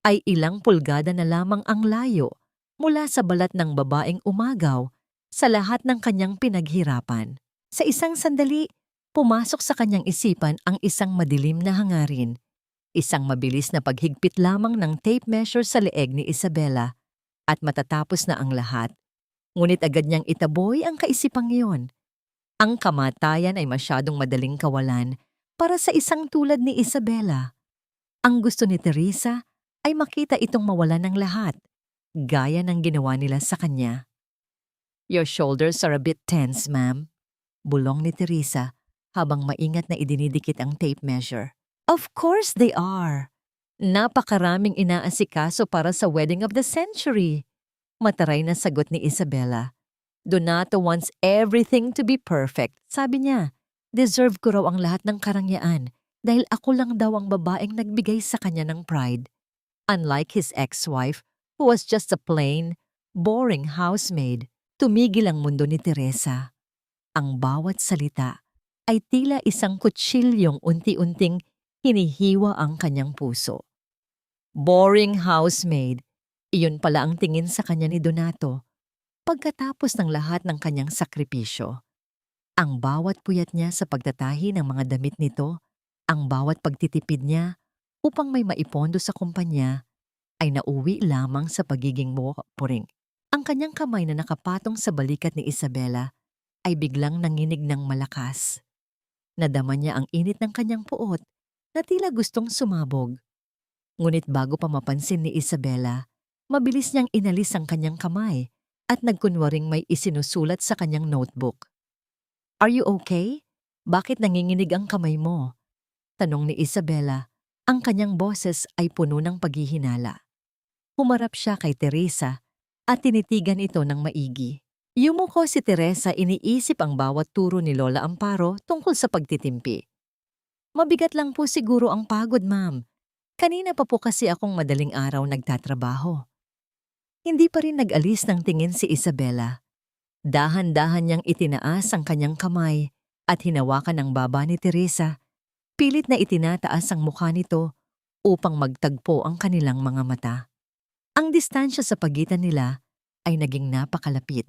ay ilang pulgada na lamang ang layo mula sa balat ng babaeng umagaw sa lahat ng kanyang pinaghirapan. Sa isang sandali, pumasok sa kanyang isipan ang isang madilim na hangarin. Isang mabilis na paghigpit lamang ng tape measure sa leeg ni Isabela at matatapos na ang lahat. Ngunit agad niyang itaboy ang kaisipang iyon. Ang kamatayan ay masyadong madaling kawalan para sa isang tulad ni Isabela. Ang gusto ni Teresa ay makita itong mawalan ng lahat, gaya ng ginawa nila sa kanya. "Your shoulders are a bit tense, ma'am," bulong ni Teresa habang maingat na idinidikit ang tape measure. "Of course they are. Napakaraming inaasikaso para sa wedding of the century," mataray na sagot ni Isabela. "Donato wants everything to be perfect," sabi niya. "Deserve ko raw ang lahat ng karangyaan dahil ako lang daw ang babaeng nagbigay sa kanya ng pride. Unlike his ex-wife, who was just a plain, boring housemaid." Tumigil ang mundo ni Teresa. Ang bawat salita ay tila isang kutsilyong unti-unting hinihiwa ang kanyang puso. Boring housemaid, iyon pala ang tingin sa kanya ni Donato pagkatapos ng lahat ng kanyang sakripisyo. Ang bawat puyat niya sa pagtatahi ng mga damit nito, ang bawat pagtitipid niya upang may maipondo sa kumpanya, ay nauwi lamang sa pagiging puring. Ang kanyang kamay na nakapatong sa balikat ni Isabela ay biglang nanginig ng malakas. Nadama niya ang init ng kanyang puot na tila gustong sumabog. Ngunit bago pa mapansin ni Isabela, mabilis niyang inalis ang kanyang kamay at nagkunwaring may isinusulat sa kanyang notebook. "Are you okay? Bakit nanginginig ang kamay mo?" tanong ni Isabela. Ang kanyang boses ay puno ng paghihinala. Humarap siya kay Teresa at tinitigan ito ng maigi. Yumuko si Teresa, iniisip ang bawat turo ni Lola Amparo tungkol sa pagtitimpi. Mabigat lang po siguro ang pagod, ma'am. Kanina pa po kasi akong madaling araw nagtatrabaho. Hindi pa rin nag-alis ng tingin si Isabela. Dahan-dahan niyang itinaas ang kanyang kamay at hinawakan ang baba ni Teresa. Pilit na itinataas ang mukha nito upang magtagpo ang kanilang mga mata. Ang distansya sa pagitan nila ay naging napakalapit.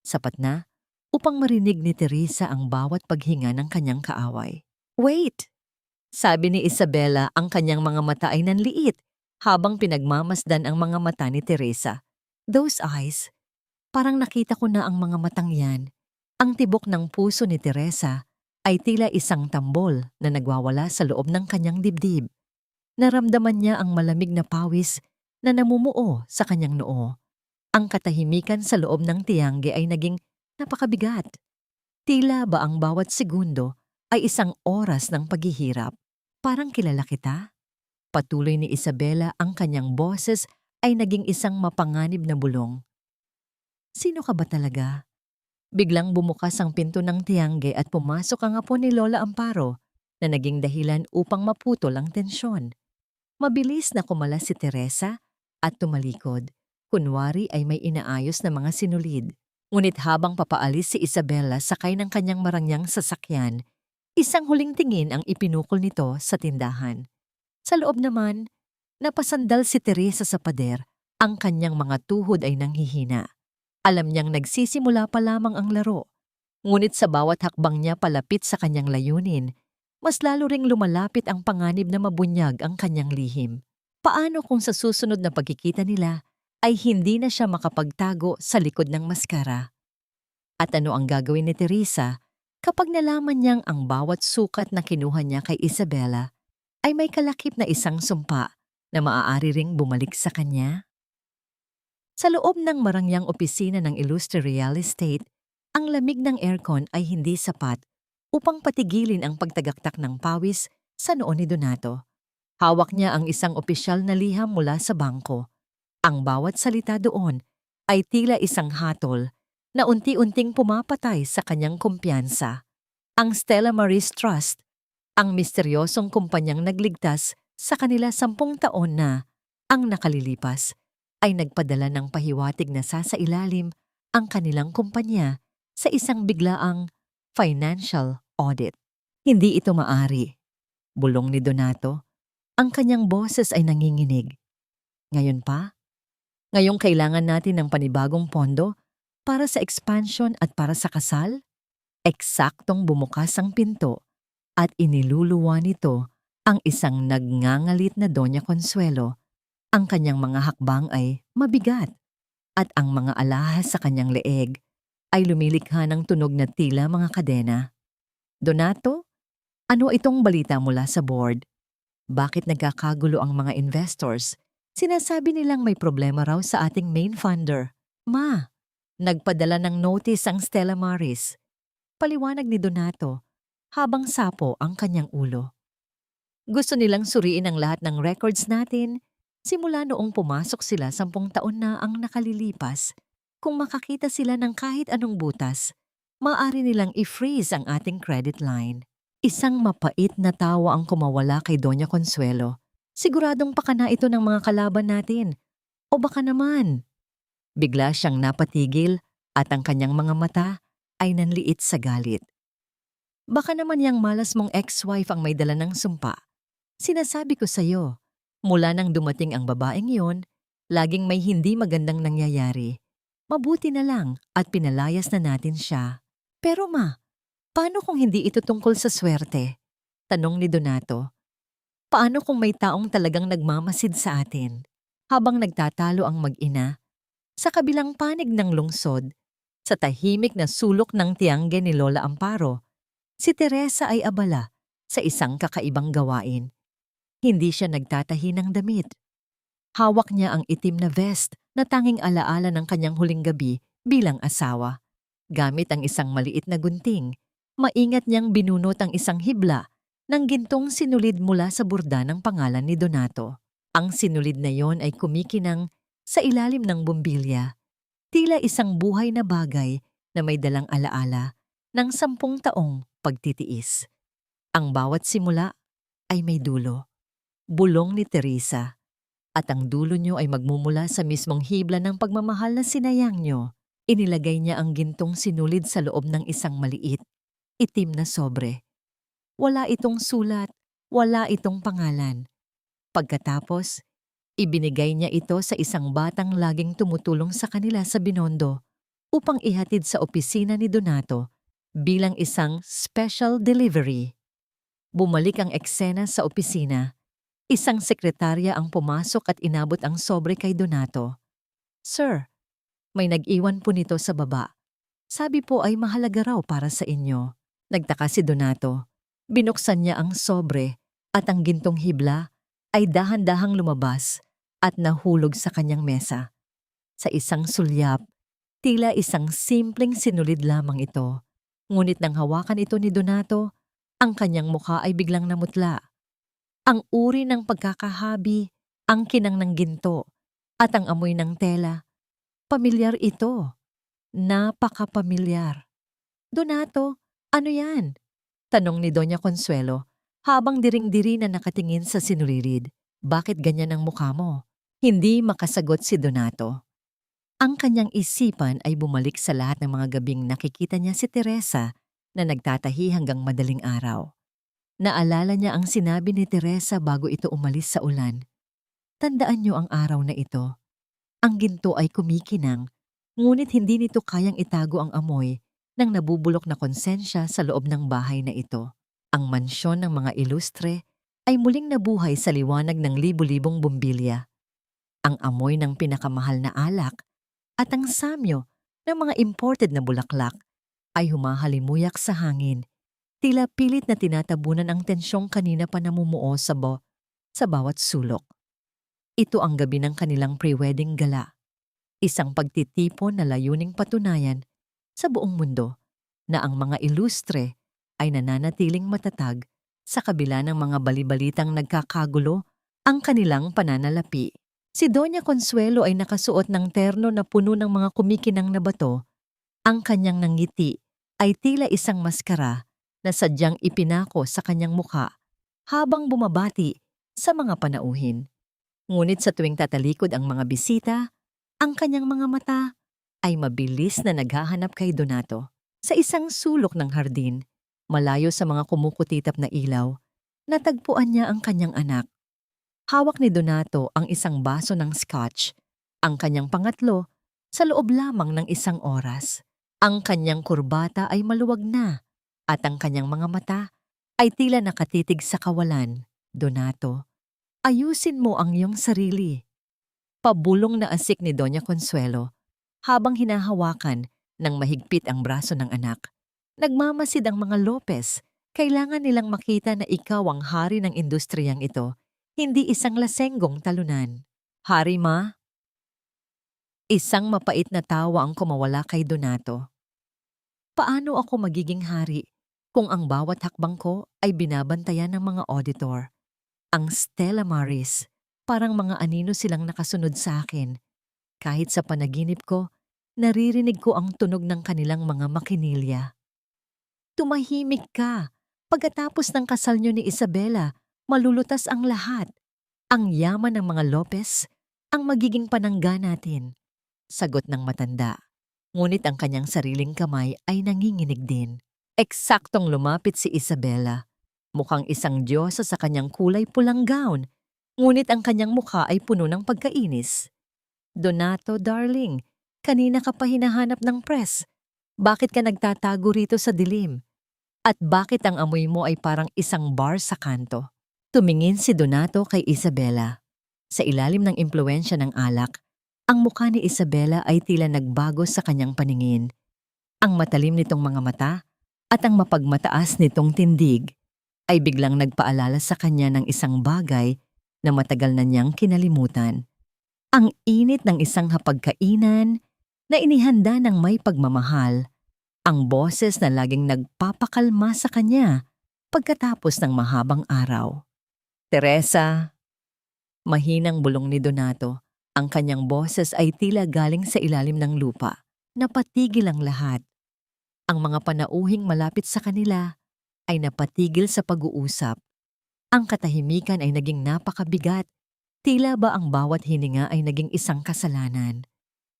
Sapat na upang marinig ni Teresa ang bawat paghinga ng kanyang kaaway. "Wait!" sabi ni Isabela, ang kanyang mga mata ay nanliit habang pinagmamasdan ang mga mata ni Teresa. "Those eyes, parang nakita ko na ang mga matang yan." Ang tibok ng puso ni Teresa ay tila isang tambol na nagwawala sa loob ng kanyang dibdib. Naramdaman niya ang malamig na pawis na namumuo sa kanyang noo. Ang katahimikan sa loob ng tiyangge ay naging napakabigat. Tila ba ang bawat segundo ay isang oras ng paghihirap. "Parang kilala kita?" Patuloy ni Isabela, ang kanyang boses ay naging isang mapanganib na bulong. "Sino ka ba talaga?" Biglang bumukas ang pinto ng tiyangge at pumasok ang apo ni Lola Amparo na naging dahilan upang maputol ang tensyon. Mabilis na kumalas si Teresa at tumalikod. Kunwari ay may inaayos na mga sinulid. Ngunit habang papaalis si Isabela sakay ng kanyang marangyang sasakyan, isang huling tingin ang ipinukol nito sa tindahan. Sa loob naman, napasandal si Teresa sa pader. Ang kanyang mga tuhod ay nanghihina. Alam niyang nagsisimula pa lamang ang laro. Ngunit sa bawat hakbang niya palapit sa kanyang layunin, mas lalo ring lumalapit ang panganib na mabunyag ang kanyang lihim. Paano kung sa susunod na pagkikita nila ay hindi na siya makapagtago sa likod ng maskara? At ano ang gagawin ni Teresa kapag nalaman niyang ang bawat sukat na kinuha niya kay Isabela ay may kalakip na isang sumpa na maaari ring bumalik sa kanya? Sa loob ng marangyang opisina ng Illustre Real Estate, ang lamig ng aircon ay hindi sapat upang patigilin ang pagtagaktak ng pawis sa noo ni Donato. Hawak niya ang isang opisyal na liham mula sa bangko. Ang bawat salita doon ay tila isang hatol na unti-unting pumapatay sa kanyang kumpiyansa. Ang Stella Maris Trust, ang misteryosong kumpanyang nagligtas sa kanila 10 taon na ang nakalilipas, ay nagpadala ng pahiwatig na sasailalim ang kanilang kumpanya sa isang biglaang financial audit. Hindi ito maari. Bulong ni Donato. Ang kanyang boses ay nanginginig. Ngayon pa? Ngayong kailangan natin ng panibagong pondo para sa expansion at para sa kasal? Eksaktong bumukas ang pinto at iniluluwa nito ang isang nagngangalit na Doña Consuelo. Ang kanyang mga hakbang ay mabigat at ang mga alahas sa kanyang leeg ay lumilikha ng tunog na tila mga kadena. "Donato, ano itong balita mula sa board? Bakit nagkakagulo ang mga investors? Sinasabi nilang may problema raw sa ating main funder." "Ma, nagpadala ng notice ang Stella Maris." Paliwanag ni Donato habang sapo ang kanyang ulo. "Gusto nilang suriin ang lahat ng records natin simula noong pumasok sila 10 taon na ang nakalilipas. Kung makakita sila ng kahit anong butas, maaari nilang i-freeze ang ating credit line." Isang mapait na tawa ang kumawala kay Doña Consuelo. "Siguradong pakana ito ng mga kalaban natin. O baka naman." Bigla siyang napatigil at ang kanyang mga mata ay nanliit sa galit. "Baka naman yang malas mong ex-wife ang may dala ng sumpa. Sinasabi ko sa'yo, mula nang dumating ang babaeng yon, laging may hindi magandang nangyayari. Mabuti na lang at pinalayas na natin siya." "Pero ma, paano kung hindi ito tungkol sa swerte?" tanong ni Donato. "Paano kung may taong talagang nagmamasid sa atin?" Habang nagtatalo ang mag-ina, sa kabilang panig ng lungsod, sa tahimik na sulok ng tiyangge ni Lola Amparo, si Teresa ay abala sa isang kakaibang gawain. Hindi siya nagtatahi ng damit. Hawak niya ang itim na vest na tanging alaala ng kanyang huling gabi bilang asawa. Gamit ang isang maliit na gunting, maingat niyang binunot ang isang hibla ng gintong sinulid mula sa burda ng pangalan ni Donato. Ang sinulid na yon ay kumikinang sa ilalim ng bumbilya, Tila isang buhay na bagay na may dalang alaala ng 10 taong pagtitiis. Ang bawat simula ay may dulo. Bulong ni Teresa. At ang dulo niyo ay magmumula sa mismong hibla ng pagmamahal na sinayang niyo. Inilagay niya ang gintong sinulid sa loob ng isang maliit, itim na sobre. Wala itong sulat, wala itong pangalan. Pagkatapos, ibinigay niya ito sa isang batang laging tumutulong sa kanila sa Binondo upang ihatid sa opisina ni Donato bilang isang special delivery. Bumalik ang eksena sa opisina. Isang sekretarya ang pumasok at inabot ang sobre kay Donato. "Sir, may nag-iwan po nito sa baba. Sabi po ay mahalaga raw para sa inyo." Nagtaka si Donato. Binuksan niya ang sobre at ang gintong hibla ay dahan-dahang lumabas at nahulog sa kanyang mesa. Sa isang sulyap, tila isang simpleng sinulid lamang ito. Ngunit nang hawakan ito ni Donato, ang kanyang mukha ay biglang namutla. Ang uri ng pagkakahabi, ang kinang ng ginto, at ang amoy ng tela. Pamilyar ito. Napakapamilyar. "Donato, ano yan?" tanong ni Doña Consuelo habang diring-diri na nakatingin sa sinulid. "Bakit ganyan ang mukha mo?" Hindi makasagot si Donato. Ang kanyang isipan ay bumalik sa lahat ng mga gabing nakikita niya si Teresa na nagtatahi hanggang madaling araw. Naalala niya ang sinabi ni Teresa bago ito umalis sa ulan. "Tandaan niyo ang araw na ito. Ang ginto ay kumikinang, ngunit hindi nito kayang itago ang amoy ng nabubulok na konsensya sa loob ng bahay na ito." Ang mansyon ng mga ilustre ay muling nabuhay sa liwanag ng libu-libong bumbilya. Ang amoy ng pinakamahal na alak at ang samyo ng mga imported na bulaklak ay humahalimuyak sa hangin. Tila pilit na tinatabunan ang tensyong kanina pa namumuo sa bawat sulok. Ito ang gabi ng kanilang pre-wedding gala. Isang pagtitipon na layuning patunayan sa buong mundo na ang mga ilustre ay nananatiling matatag sa kabila ng mga balibalitang nagkakagulo ang kanilang pananalapi. Si Doña Consuelo ay nakasuot ng terno na puno ng mga kumikinang na bato. Ang kanyang nangiti ay tila isang maskara na sadyang ipinako sa kanyang mukha habang bumabati sa mga panauhin. Ngunit sa tuwing tatalikod ang mga bisita, ang kanyang mga mata ay mabilis na naghahanap kay Donato. Sa isang sulok ng hardin, malayo sa mga kumukutitap na ilaw, natagpuan niya ang kanyang anak. Hawak ni Donato ang isang baso ng scotch, ang kanyang pangatlo sa loob lamang ng isang oras. Ang kanyang kurbata ay maluwag na at ang kanyang mga mata ay tila nakatitig sa kawalan. "Donato, ayusin mo ang iyong sarili." Pabulong na asik ni Doña Consuelo habang hinahawakan ng mahigpit ang braso ng anak. "Nagmamasid ang mga Lopez. Kailangan nilang makita na ikaw ang hari ng industriyang ito, hindi isang lasenggong talunan." "Hari, ma?" Isang mapait na tawa ang kumawala kay Donato. "Paano ako magiging hari kung ang bawat hakbang ko ay binabantayan ng mga auditor? Ang Stella Maris, parang mga anino silang nakasunod sa akin. Kahit sa panaginip ko, naririnig ko ang tunog ng kanilang mga makinilya." "Tumahimik ka. Pagkatapos ng kasal niyo ni Isabela, malulutas ang lahat. Ang yaman ng mga Lopez ang magiging panangga natin." Sagot ng matanda. Ngunit ang kanyang sariling kamay ay nanginginig din. Eksaktong lumapit si Isabela. Mukhang isang diyosa sa kanyang kulay pulang gown, ngunit ang kanyang mukha ay puno ng pagkainis. "Donato, darling, kanina ka pa hinahanap ng press. Bakit ka nagtatago rito sa dilim? At bakit ang amoy mo ay parang isang bar sa kanto?" Tumingin si Donato kay Isabela. Sa ilalim ng impluwensya ng alak, ang mukha ni Isabela ay tila nagbago sa kanyang paningin. Ang matalim nitong mga mata at ang mapagmataas nitong tindig ay biglang nagpaalala sa kanya ng isang bagay na matagal na niyang kinalimutan. Ang init ng isang hapagkainan na inihanda ng may pagmamahal. Ang boses na laging nagpapakalma sa kanya pagkatapos ng mahabang araw. "Teresa," mahinang bulong ni Donato. Ang kanyang boses ay tila galing sa ilalim ng lupa. Napatigil ang lahat. Ang mga panauhing malapit sa kanila ay napatigil sa pag-uusap. Ang katahimikan ay naging napakabigat. Tila ba ang bawat hininga ay naging isang kasalanan?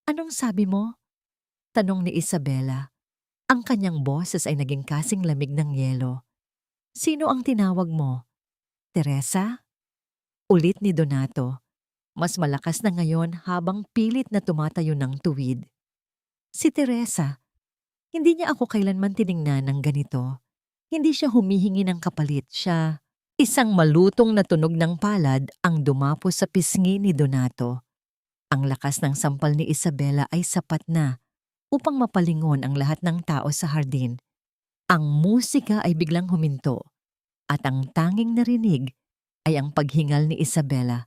Anong sabi mo? Tanong ni Isabela. Ang kanyang boses ay naging kasing lamig ng yelo. Sino ang tinawag mo? Teresa? Ulit ni Donato. Mas malakas na ngayon habang pilit na tumatayo ng tuwid. Si Teresa. Hindi niya ako kailanman tiningnan ng ganito. Hindi siya humihingi ng kapalit. Siya, isang malutong na tunog ng palad ang dumapo sa pisngi ni Donato. Ang lakas ng sampal ni Isabela ay sapat na upang mapalingon ang lahat ng tao sa hardin. Ang musika ay biglang huminto at ang tanging narinig ay ang paghingal ni Isabela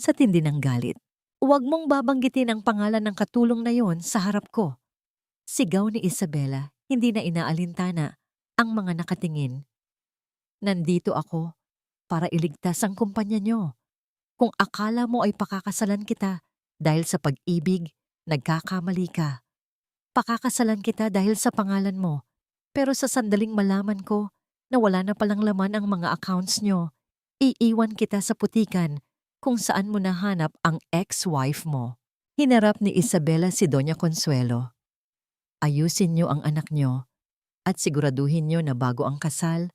sa tindi ng galit. Huwag mong babanggitin ang pangalan ng katulong na yon sa harap ko. Sigaw ni Isabela, hindi na inaalintana ang mga nakatingin. Nandito ako para iligtas ang kumpanya nyo. Kung akala mo ay pakakasalan kita dahil sa pag-ibig, nagkakamali ka. Pakakasalan kita dahil sa pangalan mo, pero sa sandaling malaman ko na wala na palang laman ang mga accounts nyo, iiwan kita sa putikan kung saan mo nahanap ang ex-wife mo. Hinarap ni Isabela si Doña Consuelo. Ayusin nyo ang anak nyo at siguraduhin nyo na bago ang kasal,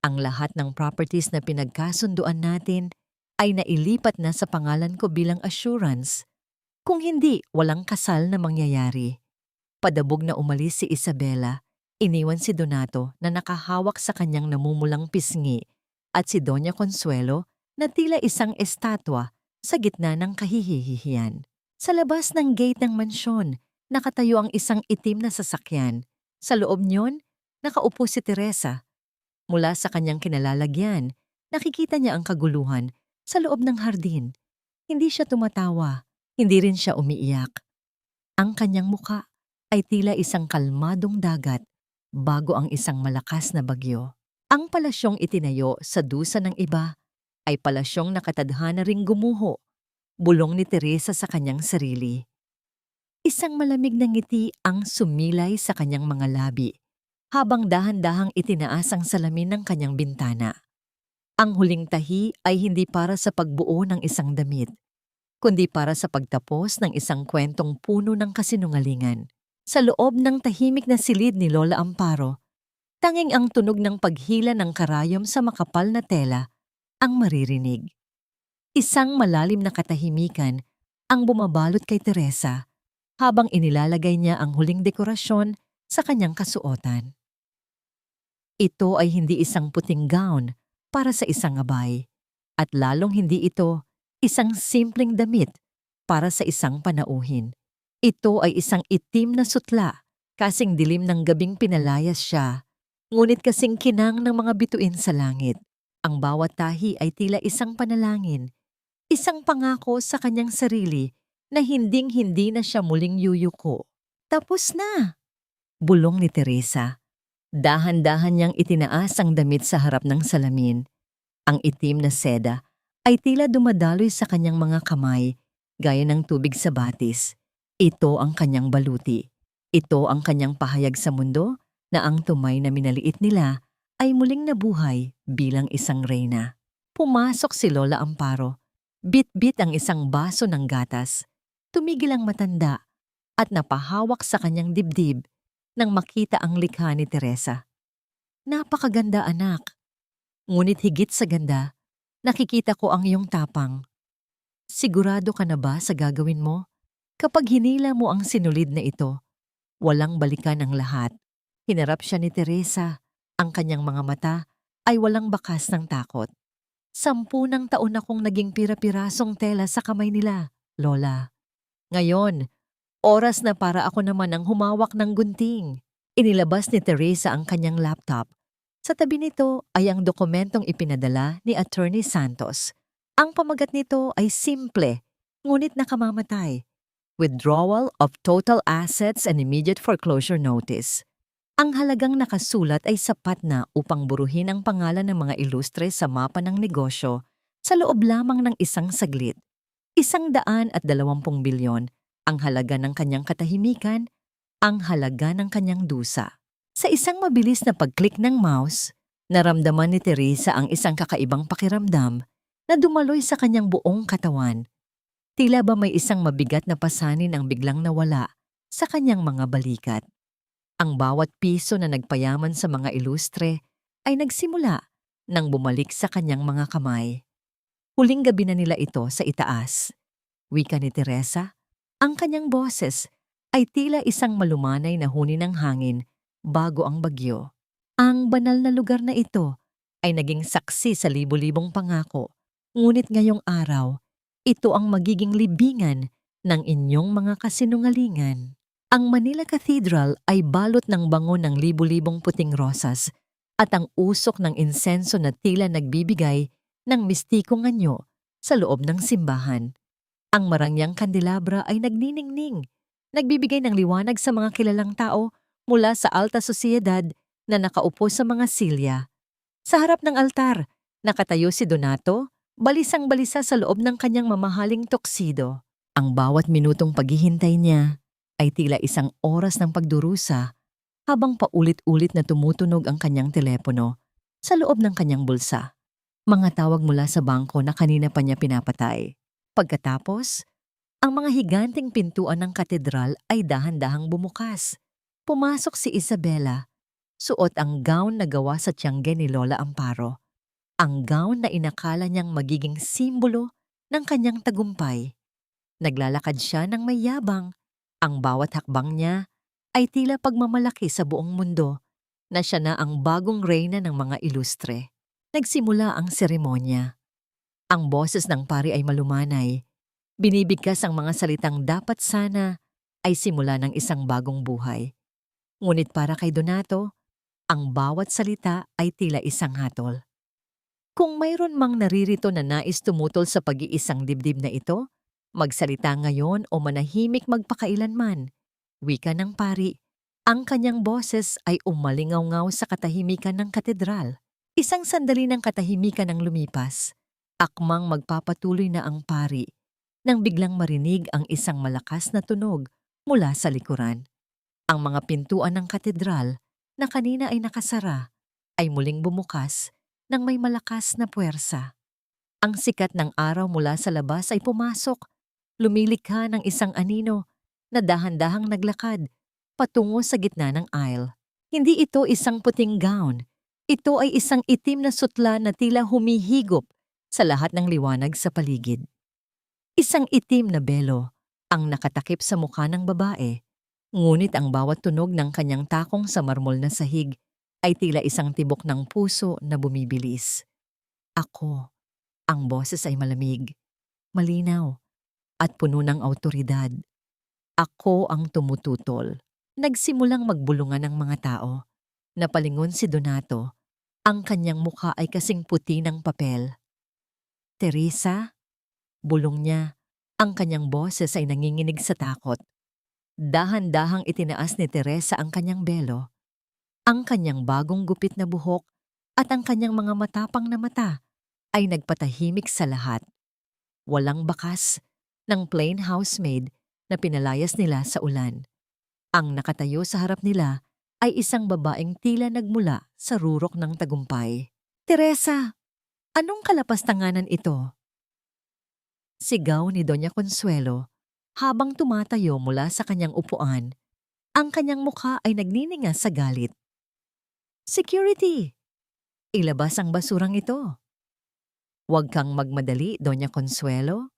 ang lahat ng properties na pinagkasunduan natin ay nailipat na sa pangalan ko bilang assurance. Kung hindi, walang kasal na mangyayari. Padabog na umalis si Isabela, iniwan si Donato na nakahawak sa kanyang namumulang pisngi at si Doña Consuelo na tila isang estatwa sa gitna ng kahihihiyan. Sa labas ng gate ng mansyon, nakatayo ang isang itim na sasakyan. Sa loob niyon, nakaupo si Teresa. Mula sa kanyang kinalalagyan, nakikita niya ang kaguluhan sa loob ng hardin. Hindi siya tumatawa, hindi rin siya umiiyak. Ang kanyang muka ay tila isang kalmadong dagat bago ang isang malakas na bagyo. Ang palasyong itinayo sa dusa ng iba ay palasyong nakatadhana ring gumuho, bulong ni Teresa sa kanyang sarili. Isang malamig na ngiti ang sumilay sa kanyang mga labi habang dahan-dahang itinaas ang salamin ng kanyang bintana. Ang huling tahi ay hindi para sa pagbuo ng isang damit, kundi para sa pagtapos ng isang kwentong puno ng kasinungalingan. Sa loob ng tahimik na silid ni Lola Amparo, tanging ang tunog ng paghila ng karayom sa makapal na tela ang maririnig. Isang malalim na katahimikan ang bumabalot kay Teresa habang inilalagay niya ang huling dekorasyon sa kanyang kasuotan. Ito ay hindi isang puting gown para sa isang abay, at lalong hindi ito isang simpleng damit para sa isang panauhin. Ito ay isang itim na sutla, kasing dilim ng gabing pinalayas siya, ngunit kasing kinang ng mga bituin sa langit. Ang bawat tahi ay tila isang panalangin, isang pangako sa kanyang sarili na hinding-hindi na siya muling yuyuko. Tapos na! Bulong ni Teresa. Dahan-dahan niyang itinaas ang damit sa harap ng salamin. Ang itim na seda ay tila dumadaloy sa kanyang mga kamay, gaya ng tubig sa batis. Ito ang kanyang baluti. Ito ang kanyang pahayag sa mundo na ang tumay na minaliit nila ay muling nabuhay bilang isang reyna. Pumasok si Lola Amparo. Bit-bit ang isang baso ng gatas. Tumigil ang matanda at napahawak sa kanyang dibdib nang makita ang likha ni Teresa. Napakaganda, anak. Ngunit higit sa ganda, nakikita ko ang iyong tapang. Sigurado ka na ba sa gagawin mo? Kapag hinila mo ang sinulid na ito, walang balikan ang lahat. Hinarap siya ni Teresa. Ang kanyang mga mata ay walang bakas ng takot. 10 taon akong naging pira-pirasong tela sa kamay nila, Lola. Ngayon, oras na para ako naman ang humawak ng gunting. Inilabas ni Teresa ang kanyang laptop. Sa tabi nito ay ang dokumentong ipinadala ni Attorney Santos. Ang pamagat nito ay simple, ngunit nakamamatay. Withdrawal of total assets and immediate foreclosure notice. Ang halagang nakasulat ay sapat na upang buruhin ang pangalan ng mga ilustre sa mapa ng negosyo sa loob lamang ng isang saglit. 120 bilyon ang halaga ng kanyang katahimikan, ang halaga ng kanyang dusa. Sa isang mabilis na pag-click ng mouse, naramdaman ni Teresa ang isang kakaibang pakiramdam na dumaloy sa kanyang buong katawan. Tila ba may isang mabigat na pasanin ang biglang nawala sa kanyang mga balikat. Ang bawat piso na nagpayaman sa mga ilustre ay nagsimula nang bumalik sa kanyang mga kamay. Huling gabi na nila ito sa itaas. Wika ni Teresa, ang kanyang boses ay tila isang malumanay na huni ng hangin bago ang bagyo. Ang banal na lugar na ito ay naging saksi sa libu-libong pangako, ngunit ngayong araw, ito ang magiging libingan ng inyong mga kasinungalingan. Ang Manila Cathedral ay balot ng bango ng libu-libong puting rosas at ang usok ng insenso na tila nagbibigay ng mistikong anyo sa loob ng simbahan. Ang marangyang kandelabra ay nagniningning, nagbibigay ng liwanag sa mga kilalang tao mula sa alta sosyedad na nakaupo sa mga silya. Sa harap ng altar, nakatayo si Donato, balisang-balisa sa loob ng kanyang mamahaling tuksido. Ang bawat minutong paghihintay niya ay tila isang oras ng pagdurusa habang paulit-ulit na tumutunog ang kanyang telepono sa loob ng kanyang bulsa. Mga tawag mula sa bangko na kanina pa niya pinapatay. Pagkatapos, ang mga higanting pintuan ng katedral ay dahan-dahang bumukas. Pumasok si Isabela, suot ang gown na gawa sa tiyangge ni Lola Amparo. Ang gown na inakala niyang magiging simbolo ng kanyang tagumpay. Naglalakad siya ng may yabang. Ang bawat hakbang niya ay tila pagmamalaki sa buong mundo na siya na ang bagong reyna ng mga ilustre. Nagsimula ang seremonya. Ang boses ng pari ay malumanay. Binibigkas ang mga salitang dapat sana ay simula ng isang bagong buhay. Ngunit para kay Donato, ang bawat salita ay tila isang hatol. Kung mayroon mang naririto na nais tumutol sa pag-iisang dibdib na ito, magsalita ngayon o manahimik magpakailanman. Wika ng pari, ang kanyang boses ay umalingaw-ngaw sa katahimikan ng katedral. Isang sandali ng katahimikan ang lumipas. Akmang magpapatuloy na ang pari nang biglang marinig ang isang malakas na tunog mula sa likuran. Ang mga pintuan ng katedral na kanina ay nakasara ay muling bumukas nang may malakas na puwersa. Ang sikat ng araw mula sa labas ay pumasok, lumilikha ng isang anino na dahan-dahang naglakad patungo sa gitna ng aisle. Hindi ito isang puting gown. Ito ay isang itim na sutla na tila humihigop sa lahat ng liwanag sa paligid. Isang itim na belo ang nakatakip sa mukha ng babae, ngunit ang bawat tunog ng kanyang takong sa marmol na sahig ay tila isang tibok ng puso na bumibilis. Ako, ang boses ay malamig, malinaw, at puno ng awtoridad. Ako ang tumututol. Nagsimulang magbulungan ng mga tao. Napalingon si Donato. Ang kanyang mukha ay kasing puti ng papel. Teresa? Bulong niya. Ang kanyang boses ay nanginginig sa takot. Dahan-dahang itinaas ni Teresa ang kanyang belo. Ang kanyang bagong gupit na buhok at ang kanyang mga matapang na mata ay nagpatahimik sa lahat. Walang bakas ng plain housemaid na pinalayas nila sa ulan. Ang nakatayo sa harap nila ay isang babaeng tila nagmula sa rurok ng tagumpay. Teresa, anong kalapastanganan ito? Sigaw ni Doña Consuelo habang tumatayo mula sa kanyang upuan. Ang kanyang mukha ay nagnininga sa galit. Security! Ilabas ang basurang ito. Huwag kang magmadali, Doña Consuelo.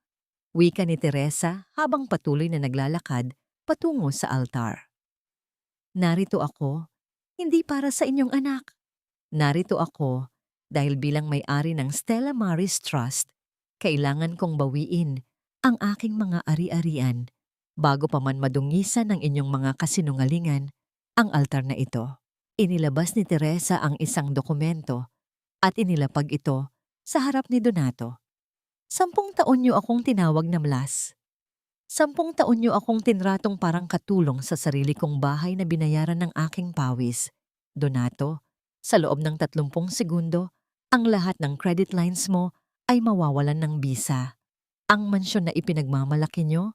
Wika ni Teresa habang patuloy na naglalakad patungo sa altar. Narito ako, hindi para sa inyong anak. Narito ako dahil bilang may-ari ng Stella Maris Trust, kailangan kong bawiin ang aking mga ari-arian bago pa man madungisan ng inyong mga kasinungalingan ang altar na ito. Inilabas ni Teresa ang isang dokumento at inilapag ito sa harap ni Donato. 10 taon niyo akong tinawag na Mlas. 10 taon niyo akong tinratong parang katulong sa sarili kong bahay na binayaran ng aking pawis. Donato, sa loob ng 30 segundo, ang lahat ng credit lines mo ay mawawalan ng bisa. Ang mansyon na ipinagmamalaki nyo,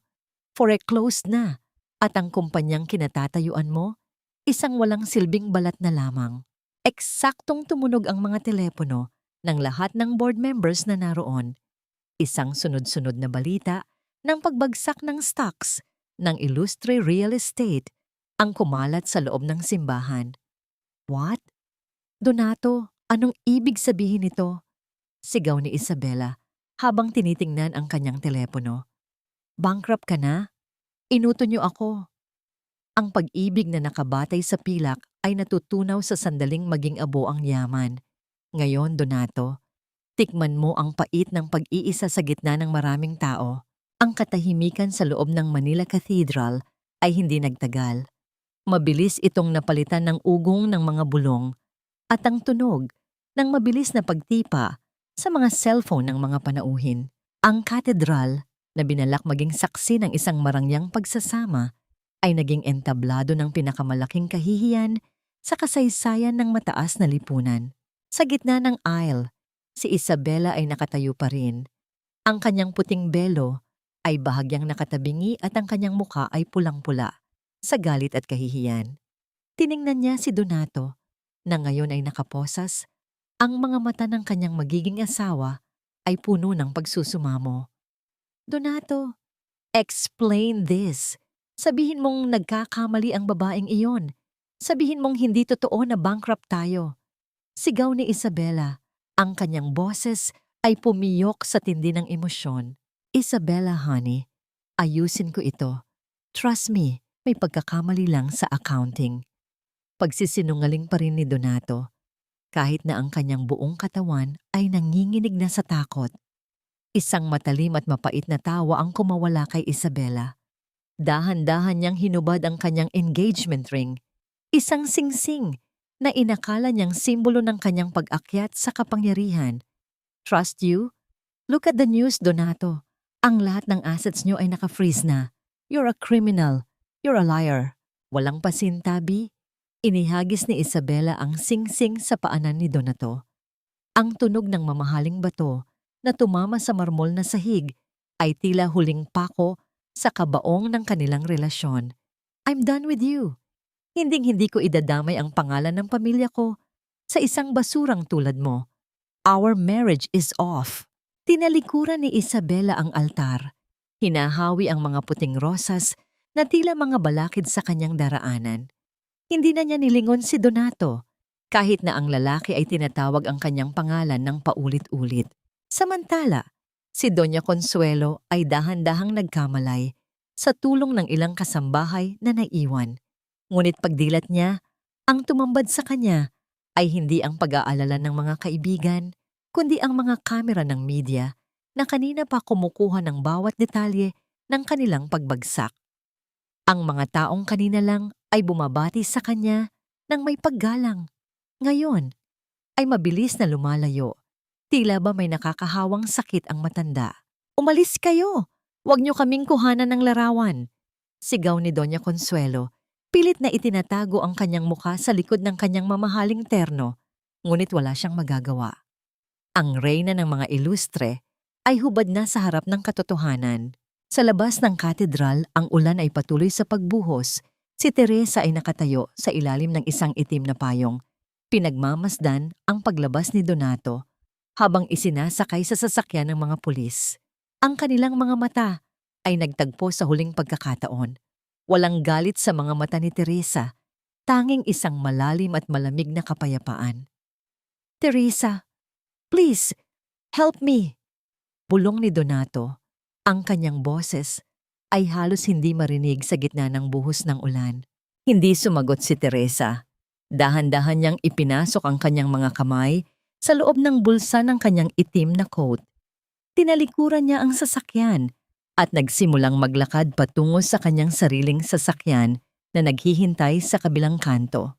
foreclosed na, at ang kumpanyang kinatatayuan mo, isang walang silbing balat na lamang. Eksaktong tumunog ang mga telepono ng lahat ng board members na naroon. Isang sunod-sunod na balita ng pagbagsak ng stocks ng Illustre Real Estate ang kumalat sa loob ng simbahan. What? Donato, anong ibig sabihin nito? Sigaw ni Isabela habang tinitingnan ang kanyang telepono. Bankrupt ka na? Inuto niyo ako. Ang pag-ibig na nakabatay sa pilak ay natutunaw sa sandaling maging abo ang yaman. Ngayon, Donato, tikman mo ang pait ng pag-iisa sa gitna ng maraming tao. Ang katahimikan sa loob ng Manila Cathedral ay hindi nagtagal. Mabilis itong napalitan ng ugong ng mga bulong at ang tunog ng mabilis na pagtipa sa mga cellphone ng mga panauhin. Ang katedral na binalak maging saksi ng isang marangyang pagsasama ay naging entablado ng pinakamalaking kahihiyan sa kasaysayan ng mataas na lipunan. Sa gitna ng aisle, si Isabela ay nakatayo pa rin. Ang kanyang puting belo ay bahagyang nakatabingi at ang kanyang muka ay pulang-pula sa galit at kahihiyan. Tiningnan niya si Donato na ngayon ay nakaposas. Ang mga mata ng kanyang magiging asawa ay puno ng pagsusumamo. Donato, explain this. Sabihin mong nagkakamali ang babaeng iyon. Sabihin mong hindi totoo na bankrupt tayo. Sigaw ni Isabela. Ang kanyang boses ay pumiyok sa tindi ng emosyon. Isabela, honey, ayusin ko ito. Trust me, may pagkakamali lang sa accounting. Pagsisinungaling pa rin ni Donato, kahit na ang kanyang buong katawan ay nanginginig na sa takot. Isang matalim at mapait na tawa ang kumawala kay Isabela. Dahan-dahan niyang hinubad ang kanyang engagement ring, isang singsing na inakala niyang simbolo ng kanyang pag-akyat sa kapangyarihan. Trust you? Look at the news, Donato. Ang lahat ng assets niyo ay naka-freeze na. You're a criminal. You're a liar. Walang pasintabi. Inihagis ni Isabela ang singsing sa paanan ni Donato. Ang tunog ng mamahaling bato na tumama sa marmol na sahig ay tila huling pako sa kabaong ng kanilang relasyon. I'm done with you. Hinding-hindi ko idadamay ang pangalan ng pamilya ko sa isang basurang tulad mo. Our marriage is off. Tinalikuran ni Isabela ang altar. Hinahawi ang mga puting rosas na tila mga balakid sa kanyang daraanan. Hindi na niya nilingon si Donato, kahit na ang lalaki ay tinatawag ang kanyang pangalan ng paulit-ulit. Samantala, si Doña Consuelo ay dahan-dahang nagkamalay sa tulong ng ilang kasambahay na naiwan. Ngunit pagdilat niya, ang tumambad sa kanya ay hindi ang pag-aalala ng mga kaibigan, kundi ang mga kamera ng media na kanina pa kumukuha ng bawat detalye ng kanilang pagbagsak. Ang mga taong kanina lang ay bumabati sa kanya ng may paggalang. Ngayon, ay mabilis na lumalayo. Tila ba may nakakahawang sakit ang matanda. Umalis kayo! Huwag niyo kaming kuhanan ng larawan! Sigaw ni Doña Consuelo. Pilit na itinatago ang kanyang mukha sa likod ng kanyang mamahaling terno, ngunit wala siyang magagawa. Ang reyna ng mga ilustre ay hubad na sa harap ng katotohanan. Sa labas ng katedral, ang ulan ay patuloy sa pagbuhos. Si Teresa ay nakatayo sa ilalim ng isang itim na payong. Pinagmamasdan ang paglabas ni Donato habang isinasakay sa sasakyan ng mga pulis. Ang kanilang mga mata ay nagtagpo sa huling pagkakataon. Walang galit sa mga mata ni Teresa, tanging isang malalim at malamig na kapayapaan. Teresa, please, help me! Bulong ni Donato. Ang kanyang boses ay halos hindi marinig sa gitna ng buhos ng ulan. Hindi sumagot si Teresa. Dahan-dahan niyang ipinasok ang kanyang mga kamay sa loob ng bulsa ng kanyang itim na coat. Tinalikuran niya ang sasakyan at nagsimulang maglakad patungo sa kanyang sariling sasakyan na naghihintay sa kabilang kanto.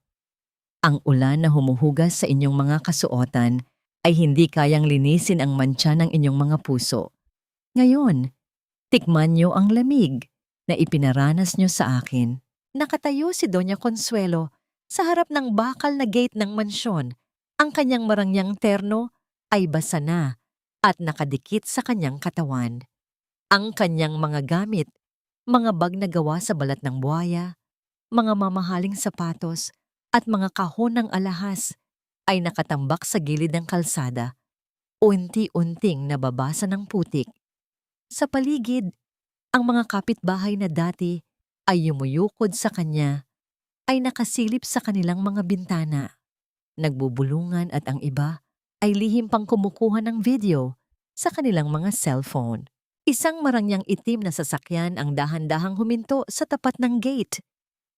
Ang ulan na humuhugas sa inyong mga kasuotan ay hindi kayang linisin ang mantsa ng inyong mga puso. Ngayon, tikman niyo ang lamig na ipinaranas niyo sa akin. Nakatayo si Doña Consuelo sa harap ng bakal na gate ng mansyon. Ang kanyang marangyang terno ay basa na at nakadikit sa kanyang katawan. Ang kanyang mga gamit, mga bag na gawa sa balat ng buhaya, mga mamahaling sapatos, at mga kahon ng alahas ay nakatambak sa gilid ng kalsada, unti-unting nababasa ng putik. Sa paligid, ang mga kapitbahay na dati ay yumuyukod sa kanya ay nakasilip sa kanilang mga bintana, nagbubulungan at ang iba ay lihim pang kumukuha ng video sa kanilang mga cellphone. Isang marangyang itim na sasakyan ang dahan-dahang huminto sa tapat ng gate.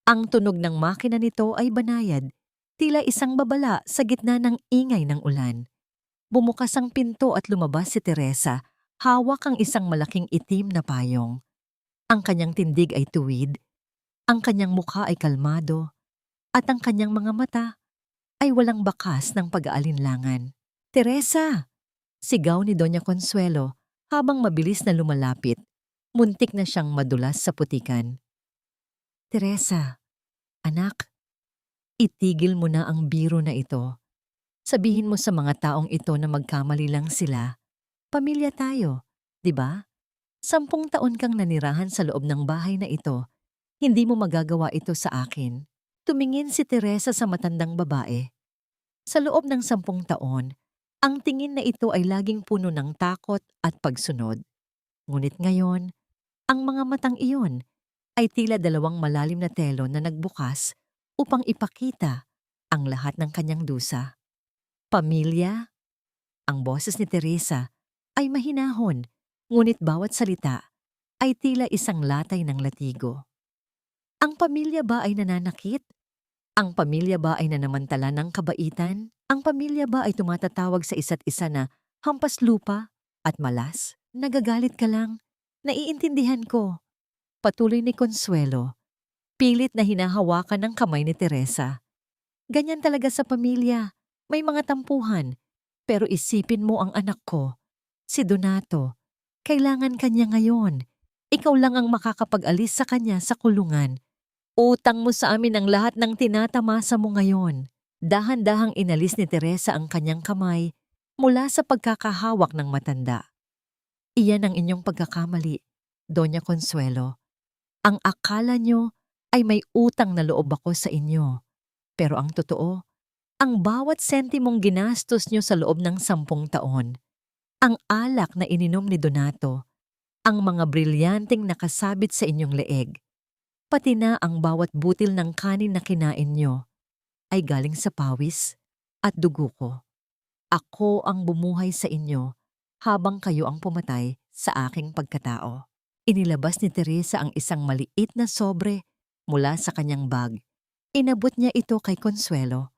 Ang tunog ng makina nito ay banayad, tila isang babala sa gitna ng ingay ng ulan. Bumukas ang pinto at lumabas si Teresa, hawak ang isang malaking itim na payong. Ang kanyang tindig ay tuwid, ang kanyang mukha ay kalmado, at ang kanyang mga mata ay walang bakas ng pag-aalinlangan. "Teresa!" Sigaw ni Doña Consuelo habang mabilis na lumalapit. Muntik na siyang madulas sa putikan. "Teresa, anak, itigil mo na ang biro na ito. Sabihin mo sa mga taong ito na magkamali lang sila. Pamilya tayo, di ba? 10 taon kang nanirahan sa loob ng bahay na ito. Hindi mo magagawa ito sa akin." Tumingin si Teresa sa matandang babae. Sa loob ng 10 taon, ang tingin na ito ay laging puno ng takot at pagsunod. Ngunit ngayon, ang mga matang iyon ay tila dalawang malalim na telo na nagbukas upang ipakita ang lahat ng kanyang dusa. "Pamilya?" Ang boses ni Teresa ay mahinahon, ngunit bawat salita ay tila isang latay ng latigo. Ang pamilya ba ay nananakit? Ang pamilya ba ay nanamantala ng kabaitan? Ang pamilya ba ay tumatatawag sa isa't isa na hampas lupa at malas? "Nagagalit ka lang. Naiintindihan ko." Patuloy ni Consuelo, pilit na hinahawakan ng kamay ni Teresa. "Ganyan talaga sa pamilya. May mga tampuhan. Pero isipin mo ang anak ko, si Donato. Kailangan kanya ngayon. Ikaw lang ang makakapag-alis sa kanya sa kulungan. Utang mo sa amin ang lahat ng tinatamasa mo ngayon." Dahan-dahang inalis ni Teresa ang kanyang kamay mula sa pagkakahawak ng matanda. "Iyan ang inyong pagkakamali, Doña Consuelo. Ang akala nyo ay may utang na loob ako sa inyo. Pero ang totoo, ang bawat sentimong ginastos nyo sa loob ng 10 taon, ang alak na ininom ni Donato, ang mga brilyanteng nakasabit sa inyong leeg, pati na ang bawat butil ng kanin na kinain nyo, ay galing sa pawis at dugo ko. Ako ang bumuhay sa inyo habang kayo ang pumatay sa aking pagkatao." Inilabas ni Teresa ang isang maliit na sobre mula sa kanyang bag. Inabot niya ito kay Consuelo.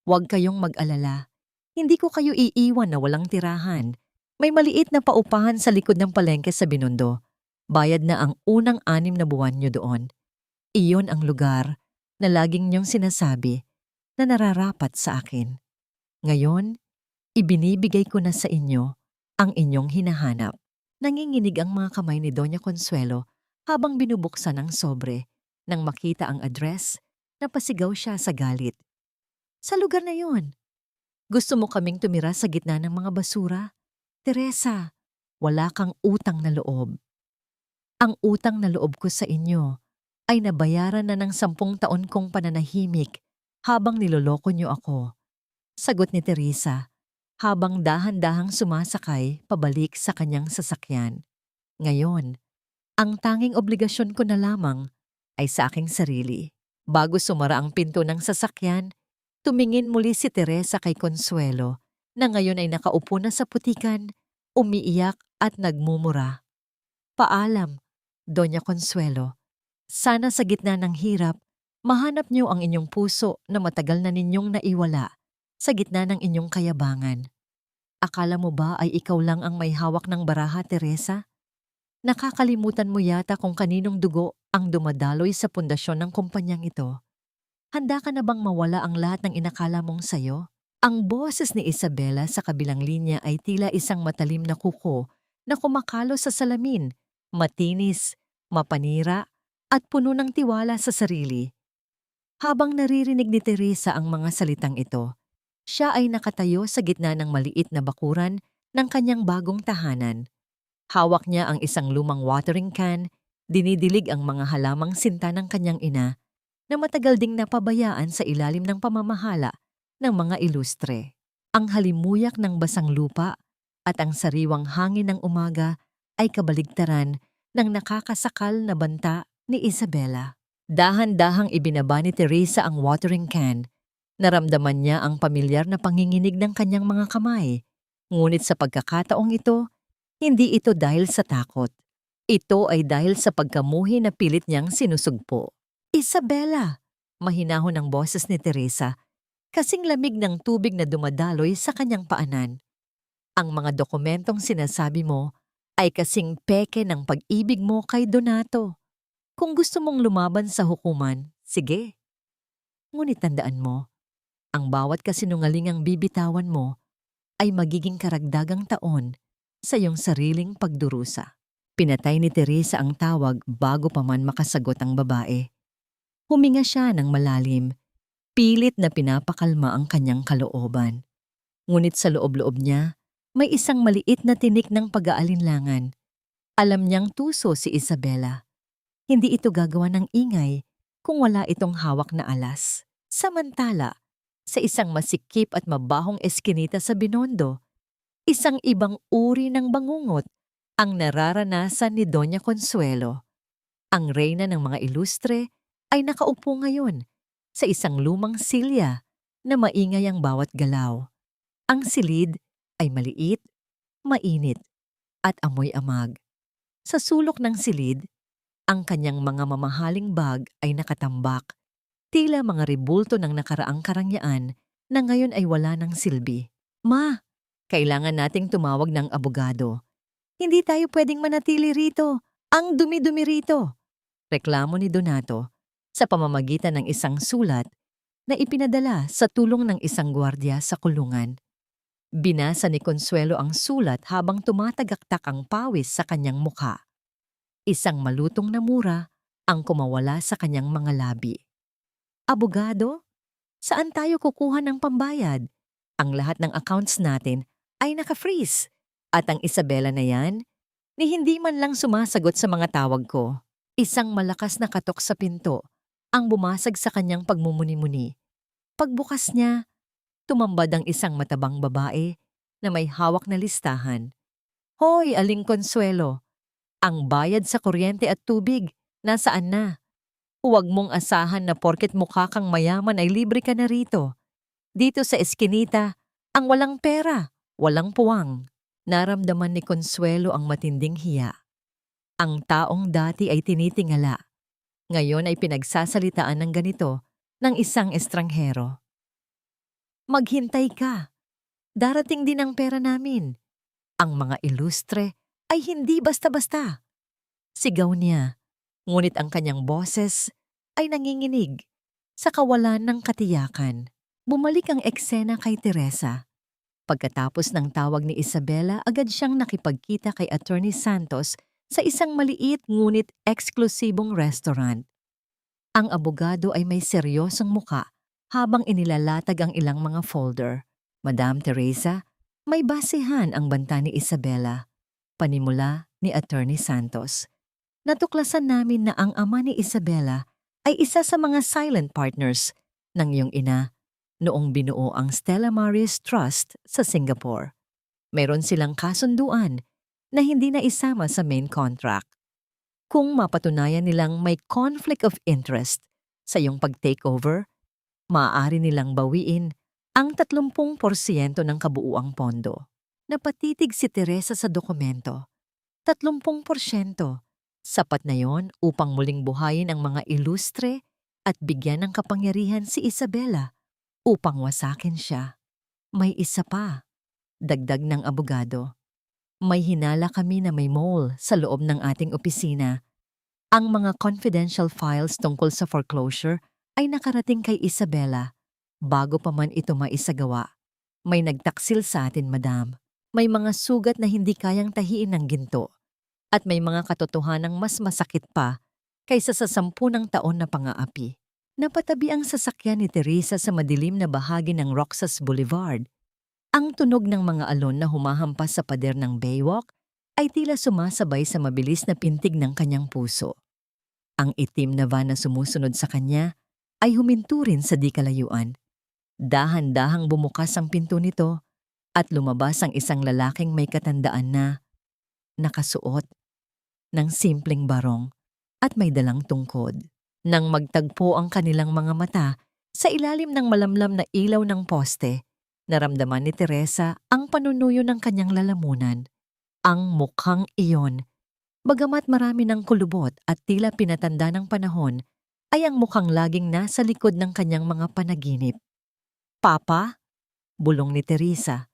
"Huwag kayong mag-alala. Hindi ko kayo iiwan na walang tirahan. May maliit na paupahan sa likod ng palengke sa Binondo. Bayad na ang unang 6 na buwan niyo doon. Iyon ang lugar na laging niyong sinasabi na nararapat sa akin. Ngayon, ibinibigay ko na sa inyo ang inyong hinahanap." Nanginginig ang mga kamay ni Doña Consuelo habang binubuksan ang sobre. Nang makita ang address, napasigaw siya sa galit. "Sa lugar na yun, gusto mo kaming tumira sa gitna ng mga basura? Teresa, wala kang utang na loob. Ang utang na loob ko sa inyo ay nabayaran na ng 10 taon kong pananahimik habang niloloko niyo ako." Sagot ni Teresa habang dahan-dahang sumasakay pabalik sa kanyang sasakyan. "Ngayon, ang tanging obligasyon ko na lamang ay sa aking sarili." Bago sumara ang pinto ng sasakyan, tumingin muli si Teresa kay Consuelo na ngayon ay nakaupo na sa putikan, umiiyak at nagmumura. "Paalam, Doña Consuelo. Sana sa gitna ng hirap, mahanap niyo ang inyong puso na matagal na ninyong naiwala sa gitna ng inyong kayabangan. Akala mo ba ay ikaw lang ang may hawak ng baraha, Teresa? Nakakalimutan mo yata kung kaninong dugo ang dumadaloy sa pundasyon ng kumpanyang ito. Handa ka na bang mawala ang lahat ng inakala mong sayo?" Ang boses ni Isabela sa kabilang linya ay tila isang matalim na kuko na kumakalo sa salamin, matinis, mapanira, at puno ng tiwala sa sarili. Habang naririnig ni Teresa ang mga salitang ito, siya ay nakatayo sa gitna ng maliit na bakuran ng kanyang bagong tahanan. Hawak niya ang isang lumang watering can, dinidilig ang mga halamang sinta ng kanyang ina na matagal ding napabayaan sa ilalim ng pamamahala ng mga ilustre. Ang halimuyak ng basang lupa at ang sariwang hangin ng umaga ay kabaligtaran ng nakakasakal na banta ni Isabela. Dahan-dahang ibinaba ni Teresa ang watering can. Naramdaman niya ang pamilyar na panginginig ng kanyang mga kamay. Ngunit sa pagkakataong ito, hindi ito dahil sa takot. Ito ay dahil sa pagkamuhi na pilit niyang sinusugpo. Isabela! Mahinahon ang boses ni Teresa, kasing lamig ng tubig na dumadaloy sa kanyang paanan. Ang mga dokumentong sinasabi mo ay kasing peke ng pag-ibig mo kay Donato. Kung gusto mong lumaban sa hukuman, sige. Ngunit tandaan mo, ang bawat kasinungalingang bibitawan mo ay magiging karagdagang taon sa iyong sariling pagdurusa. Pinatay ni Teresa ang tawag bago pa man makasagot ang babae. Huminga siya ng malalim, pilit na pinapakalma ang kanyang kalooban. Ngunit sa loob-loob niya, may isang maliit na tinik ng pag-aalinlangan. Alam niyang tuso si Isabela. Hindi ito gagawa ng ingay kung wala itong hawak na alas. Samantala, sa isang masikip at mabahong eskinita sa Binondo, isang ibang uri ng bangungot ang nararanasan ni Doña Consuelo. Ang reyna ng mga ilustre ay nakaupo ngayon sa isang lumang silya na maingay ang bawat galaw. Ang silid ay maliit, mainit, at amoy amag. Sa sulok ng silid, ang kanyang mga mamahaling bag ay nakatambak, tila mga rebulto ng nakaraang karangyaan na ngayon ay wala ng silbi. Ma, kailangan nating tumawag ng abogado. Hindi tayo pwedeng manatili rito. Ang dumi-dumi rito. Reklamo ni Donato sa pamamagitan ng isang sulat na ipinadala sa tulong ng isang gwardiya sa kulungan. Binasa ni Consuelo ang sulat habang tumatagaktak ang pawis sa kanyang mukha. Isang malutong na mura ang kumawala sa kanyang mga labi. Abogado? Saan tayo kukuha ng pambayad? Ang lahat ng accounts natin ay naka-freeze. At ang Isabela na yan, ni hindi man lang sumasagot sa mga tawag ko. Isang malakas na katok sa pinto ang bumasag sa kanyang pagmumuni-muni. Pagbukas niya, tumambad ang isang matabang babae na may hawak na listahan. Hoy, Aling Consuelo! Ang bayad sa kuryente at tubig, nasaan na? Huwag mong asahan na porket mukha kang mayaman ay libre ka na rito. Dito sa eskinita, ang walang pera, walang puwang. Naramdaman ni Consuelo ang matinding hiya. Ang taong dati ay tinitingala. Ngayon ay pinagsasalitaan ng ganito ng isang estranghero. Maghintay ka. Darating din ang pera namin. Ang mga ilustre ay hindi basta-basta. Sigaw niya, ngunit ang kanyang boses ay nanginginig sa kawalan ng katiyakan. Bumalik ang eksena kay Teresa. Pagkatapos ng tawag ni Isabela, agad siyang nakipagkita kay Attorney Santos sa isang maliit ngunit eksklusibong restaurant. Ang abogado ay may seryosong muka habang inilalatag ang ilang mga folder. Madam Teresa, may basehan ang banta ni Isabela. Panimula ni Attorney Santos. Natuklasan namin na ang ama ni Isabela ay isa sa mga silent partners ng iyong ina noong binuo ang Stella Maris Trust sa Singapore. Meron silang kasunduan na hindi na isama sa main contract. Kung mapatunayan nilang may conflict of interest sa iyong pag-takeover, maaari nilang bawiin ang 30% ng kabuuang pondo. Napatitig si Teresa sa dokumento. 30%. Sapat na yon upang muling buhayin ang mga ilustre at bigyan ng kapangyarihan si Isabela upang wasakin siya. May isa pa, dagdag ng abogado. May hinala kami na may mole sa loob ng ating opisina. Ang mga confidential files tungkol sa foreclosure ay nakarating kay Isabela bago pa man ito maisagawa. May nagtaksil sa atin, madam. May mga sugat na hindi kayang tahiin ng ginto. At may mga katotohanang mas masakit pa kaysa sa 10 taon na pang-aapi. Napatabi ang sasakyan ni Teresa sa madilim na bahagi ng Roxas Boulevard. Ang tunog ng mga alon na humahampas sa pader ng Baywalk ay tila sumasabay sa mabilis na pintig ng kanyang puso. Ang itim na van na sumusunod sa kanya ay huminto rin sa di kalayuan. Dahan-dahang bumukas ang pinto nito at lumabas ang isang lalaking may katandaan na nakasuot ng simpleng barong at may dalang tungkod. Nang magtagpo ang kanilang mga mata sa ilalim ng malamlam na ilaw ng poste, naramdaman ni Teresa ang panunuyo ng kanyang lalamunan. Ang mukhang iyon, bagamat marami ng kulubot at tila pinatanda ng panahon, ay ang mukhang laging nasa likod ng kanyang mga panaginip. "Papa?" bulong ni Teresa.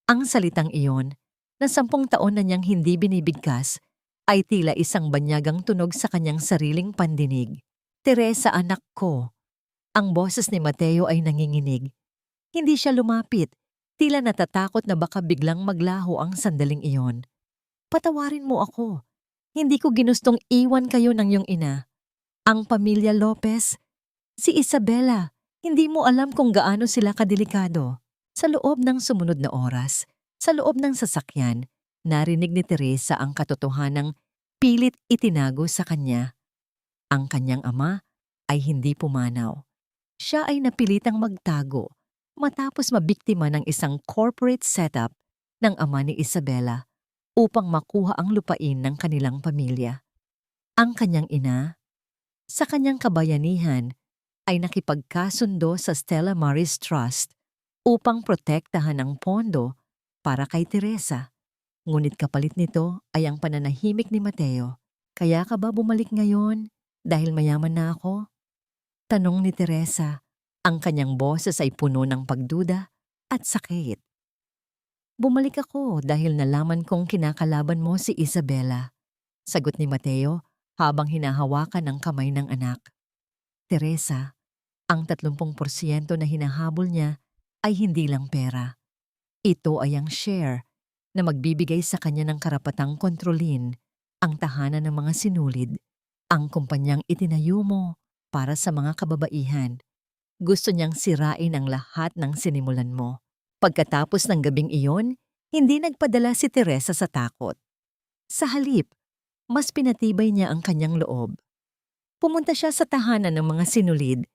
Ang salitang iyon, na 10 taon na niyang hindi binibigkas, ay tila isang banyagang tunog sa kanyang sariling pandinig. "Teresa, anak ko." Ang boses ni Mateo ay nanginginig. Hindi siya lumapit, tila natatakot na baka biglang maglaho ang sandaling iyon. "Patawarin mo ako. Hindi ko ginustong iwan kayo ng iyong ina. Ang pamilya Lopez, si Isabela, hindi mo alam kung gaano sila kadelikado." Sa loob ng sumunod na oras, sa loob ng sasakyan, narinig ni Teresa ang katotohanang pilit itinago sa kanya. Ang kanyang ama ay hindi pumanaw. Siya ay napilitang magtago matapos mabiktima ng isang corporate setup ng ama ni Isabela upang makuha ang lupain ng kanilang pamilya. Ang kanyang ina, sa kanyang kabayanihan, ay nakipagkasundo sa Stella Maris Trust upang protektahan ang pondo para kay Teresa. Ngunit kapalit nito ay ang pananahimik ni Mateo. "Kaya ka ba bumalik ngayon? Dahil mayaman na ako?" tanong ni Teresa. Ang kanyang boses ay puno ng pagduda at sakit. "Bumalik ako dahil nalaman kong kinakalaban mo si Isabela," sagot ni Mateo habang hinahawakan ang kamay ng anak. "Teresa, ang 30% na hinahabol niya ay hindi lang pera. Ito ay ang share na magbibigay sa kanya ng karapatang kontrolin ang tahanan ng mga sinulid, ang kumpanyang itinayo mo para sa mga kababaihan. Gusto niyang sirain ang lahat ng sinimulan mo." Pagkatapos ng gabing iyon, hindi nagpadala si Teresa sa takot. Sa halip, mas pinatibay niya ang kanyang loob. Pumunta siya sa tahanan ng mga sinulid,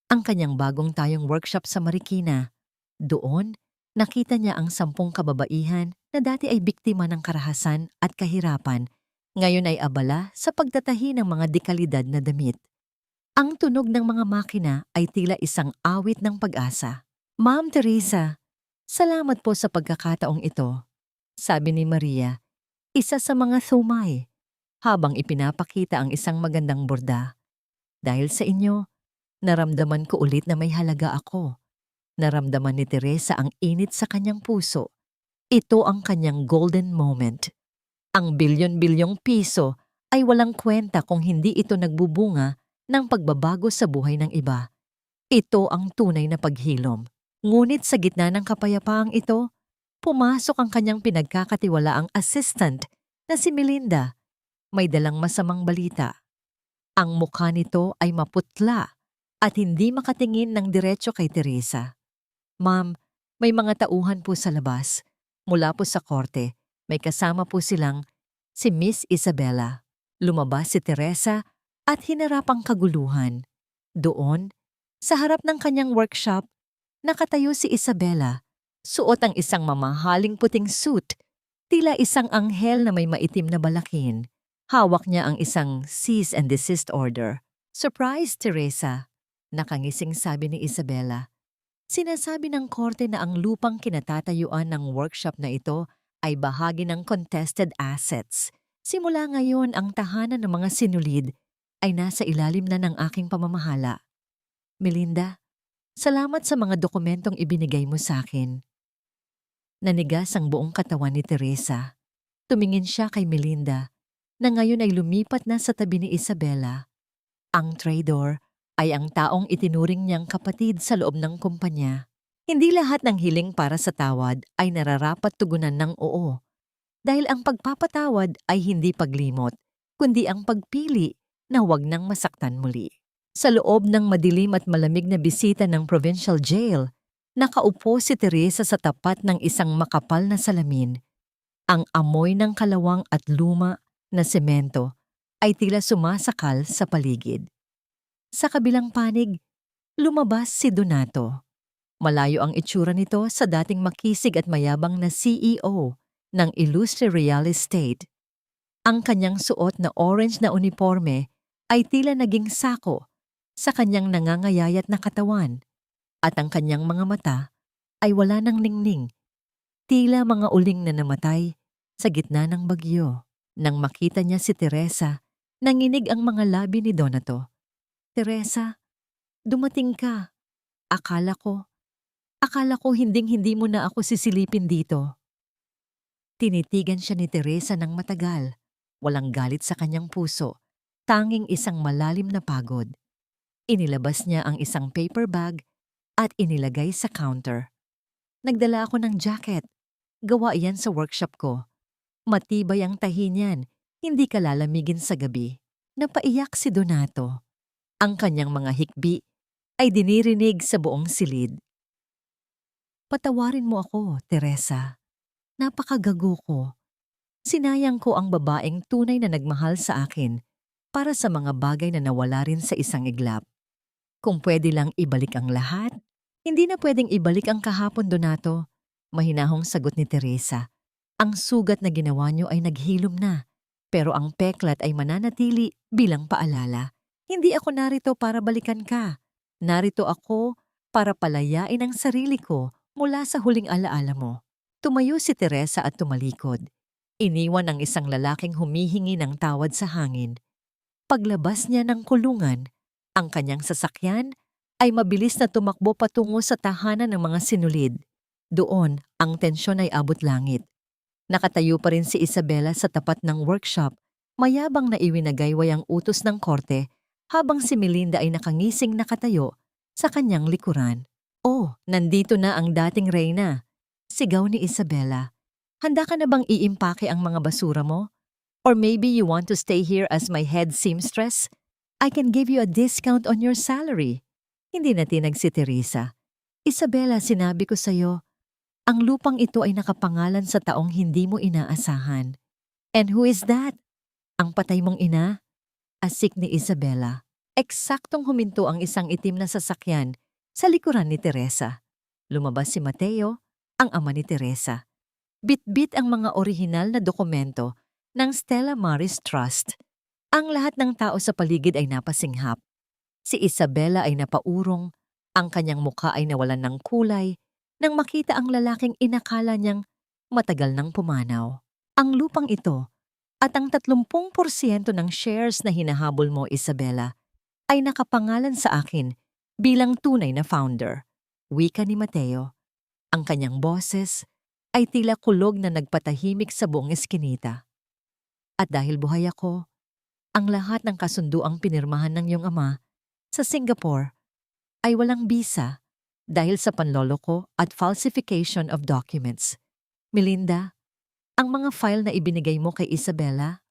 ang kanyang bagong tayong workshop sa Marikina. Doon, nakita niya ang 10 kababaihan na dati ay biktima ng karahasan at kahirapan, ngayon ay abala sa pagtatahi ng mga dekalidad na damit. Ang tunog ng mga makina ay tila isang awit ng pag-asa. "Ma'am Teresa, salamat po sa pagkakataong ito," sabi ni Maria, isa sa mga thumay, habang ipinapakita ang isang magandang borda. "Dahil sa inyo, naramdaman ko ulit na may halaga ako." Naramdaman ni Teresa ang init sa kanyang puso. Ito ang kanyang golden moment. Ang bilyon-bilyong piso ay walang kwenta kung hindi ito nagbubunga ng pagbabago sa buhay ng iba. Ito ang tunay na paghilom. Ngunit sa gitna ng kapayapaang ito, pumasok ang kanyang pinagkakatiwalaang assistant na si Melinda. May dalang masamang balita. Ang mukha nito ay maputla at hindi makatingin ng diretso kay Teresa. "Ma'am, may mga tauhan po sa labas. Mula po sa korte, may kasama po silang si Miss Isabela." Lumabas si Teresa at hinarap ang kaguluhan. Doon, sa harap ng kanyang workshop, nakatayo si Isabela. Suot ang isang mamahaling puting suit, tila isang anghel na may maitim na balakin. Hawak niya ang isang cease and desist order. "Surprise, Teresa," nakangising sabi ni Isabela. "Sinasabi ng korte na ang lupang kinatatayuan ng workshop na ito ay bahagi ng contested assets. Simula ngayon, ang tahanan ng mga sinulid ay nasa ilalim na ng aking pamamahala. Melinda, salamat sa mga dokumentong ibinigay mo sa akin." Nanigas ang buong katawan ni Teresa. Tumingin siya kay Melinda, na ngayon ay lumipat na sa tabi ni Isabela. Ang traidor ay ang taong itinuring niyang kapatid sa loob ng kumpanya. Hindi lahat ng hiling para sa tawad ay nararapat tugunan ng oo. Dahil ang pagpapatawad ay hindi paglimot, kundi ang pagpili na huwag nang masaktan muli. Sa loob ng madilim at malamig na bisita ng provincial jail, nakaupo si Teresa sa tapat ng isang makapal na salamin. Ang amoy ng kalawang at luma na semento ay tila sumasakal sa paligid. Sa kabilang panig, lumabas si Donato. Malayo ang itsura nito sa dating makisig at mayabang na CEO ng Illustre Real Estate. Ang kanyang suot na orange na uniforme ay tila naging sako sa kanyang nangangayayat na katawan at ang kanyang mga mata ay wala ng ningning, tila mga uling na namatay sa gitna ng bagyo. Nang makita niya si Teresa, nanginig ang mga labi ni Donato. "Teresa, dumating ka. Akala ko hinding-hindi mo na ako sisilipin dito." Tinitigan siya ni Teresa ng matagal. Walang galit sa kanyang puso, tanging isang malalim na pagod. Inilabas niya ang isang paper bag at inilagay sa counter. "Nagdala ako ng jacket. Gawa yan sa workshop ko. Matibay ang tahi niyan, hindi ka lalamigin sa gabi." Napaiyak si Donato. Ang kanyang mga hikbi ay dinirinig sa buong silid. "Patawarin mo ako, Teresa. Napakagago ko. Sinayang ko ang babaeng tunay na nagmahal sa akin para sa mga bagay na nawala rin sa isang iglap. Kung pwede lang ibalik ang lahat, hindi na pwedeng ibalik ang kahapon, Donato." Mahinahong sagot ni Teresa. "Ang sugat na ginawa niyo ay naghilom na, pero ang peklat ay mananatili bilang paalala. Hindi ako narito para balikan ka. Narito ako para palayain ang sarili ko mula sa huling alaala mo." Tumayo si Teresa at tumalikod. Iniwan ang isang lalaking humihingi ng tawad sa hangin. Paglabas niya ng kulungan, ang kanyang sasakyan ay mabilis na tumakbo patungo sa tahanan ng mga sinulid. Doon, ang tensyon ay abot langit. Nakatayo pa rin si Isabela sa tapat ng workshop, mayabang na iwinagayway ang utos ng korte, habang si Melinda ay nakangising nakatayo sa kanyang likuran. "Oh, nandito na ang dating reyna," sigaw ni Isabela. "Handa ka na bang iimpake ang mga basura mo? Or maybe you want to stay here as my head seamstress? I can give you a discount on your salary." Hindi natinag si Teresa. "Isabela, sinabi ko sa'yo, ang lupang ito ay nakapangalan sa taong hindi mo inaasahan." "And who is that?" "Ang patay mong ina?" Asik ni Isabela. Eksaktong huminto ang isang itim na sasakyan sa likuran ni Teresa. Lumabas si Mateo, ang ama ni Teresa. Bit-bit ang mga orihinal na dokumento ng Stella Maris Trust. Ang lahat ng tao sa paligid ay napasinghap. Si Isabela ay napaurong, ang kanyang mukha ay nawalan ng kulay nang makita ang lalaking inakala niyang matagal nang pumanaw. "Ang lupang ito at ang 30% ng shares na hinahabol mo, Isabela, ay nakapangalan sa akin bilang tunay na founder," wika ni Mateo. Ang kanyang boses ay tila kulog na nagpatahimik sa buong eskinita. "At dahil buhay ako, ang lahat ng kasunduang pinirmahan ng iyong ama sa Singapore ay walang bisa dahil sa panloloko at falsification of documents. Melinda, ang mga file na ibinigay mo kay Isabela,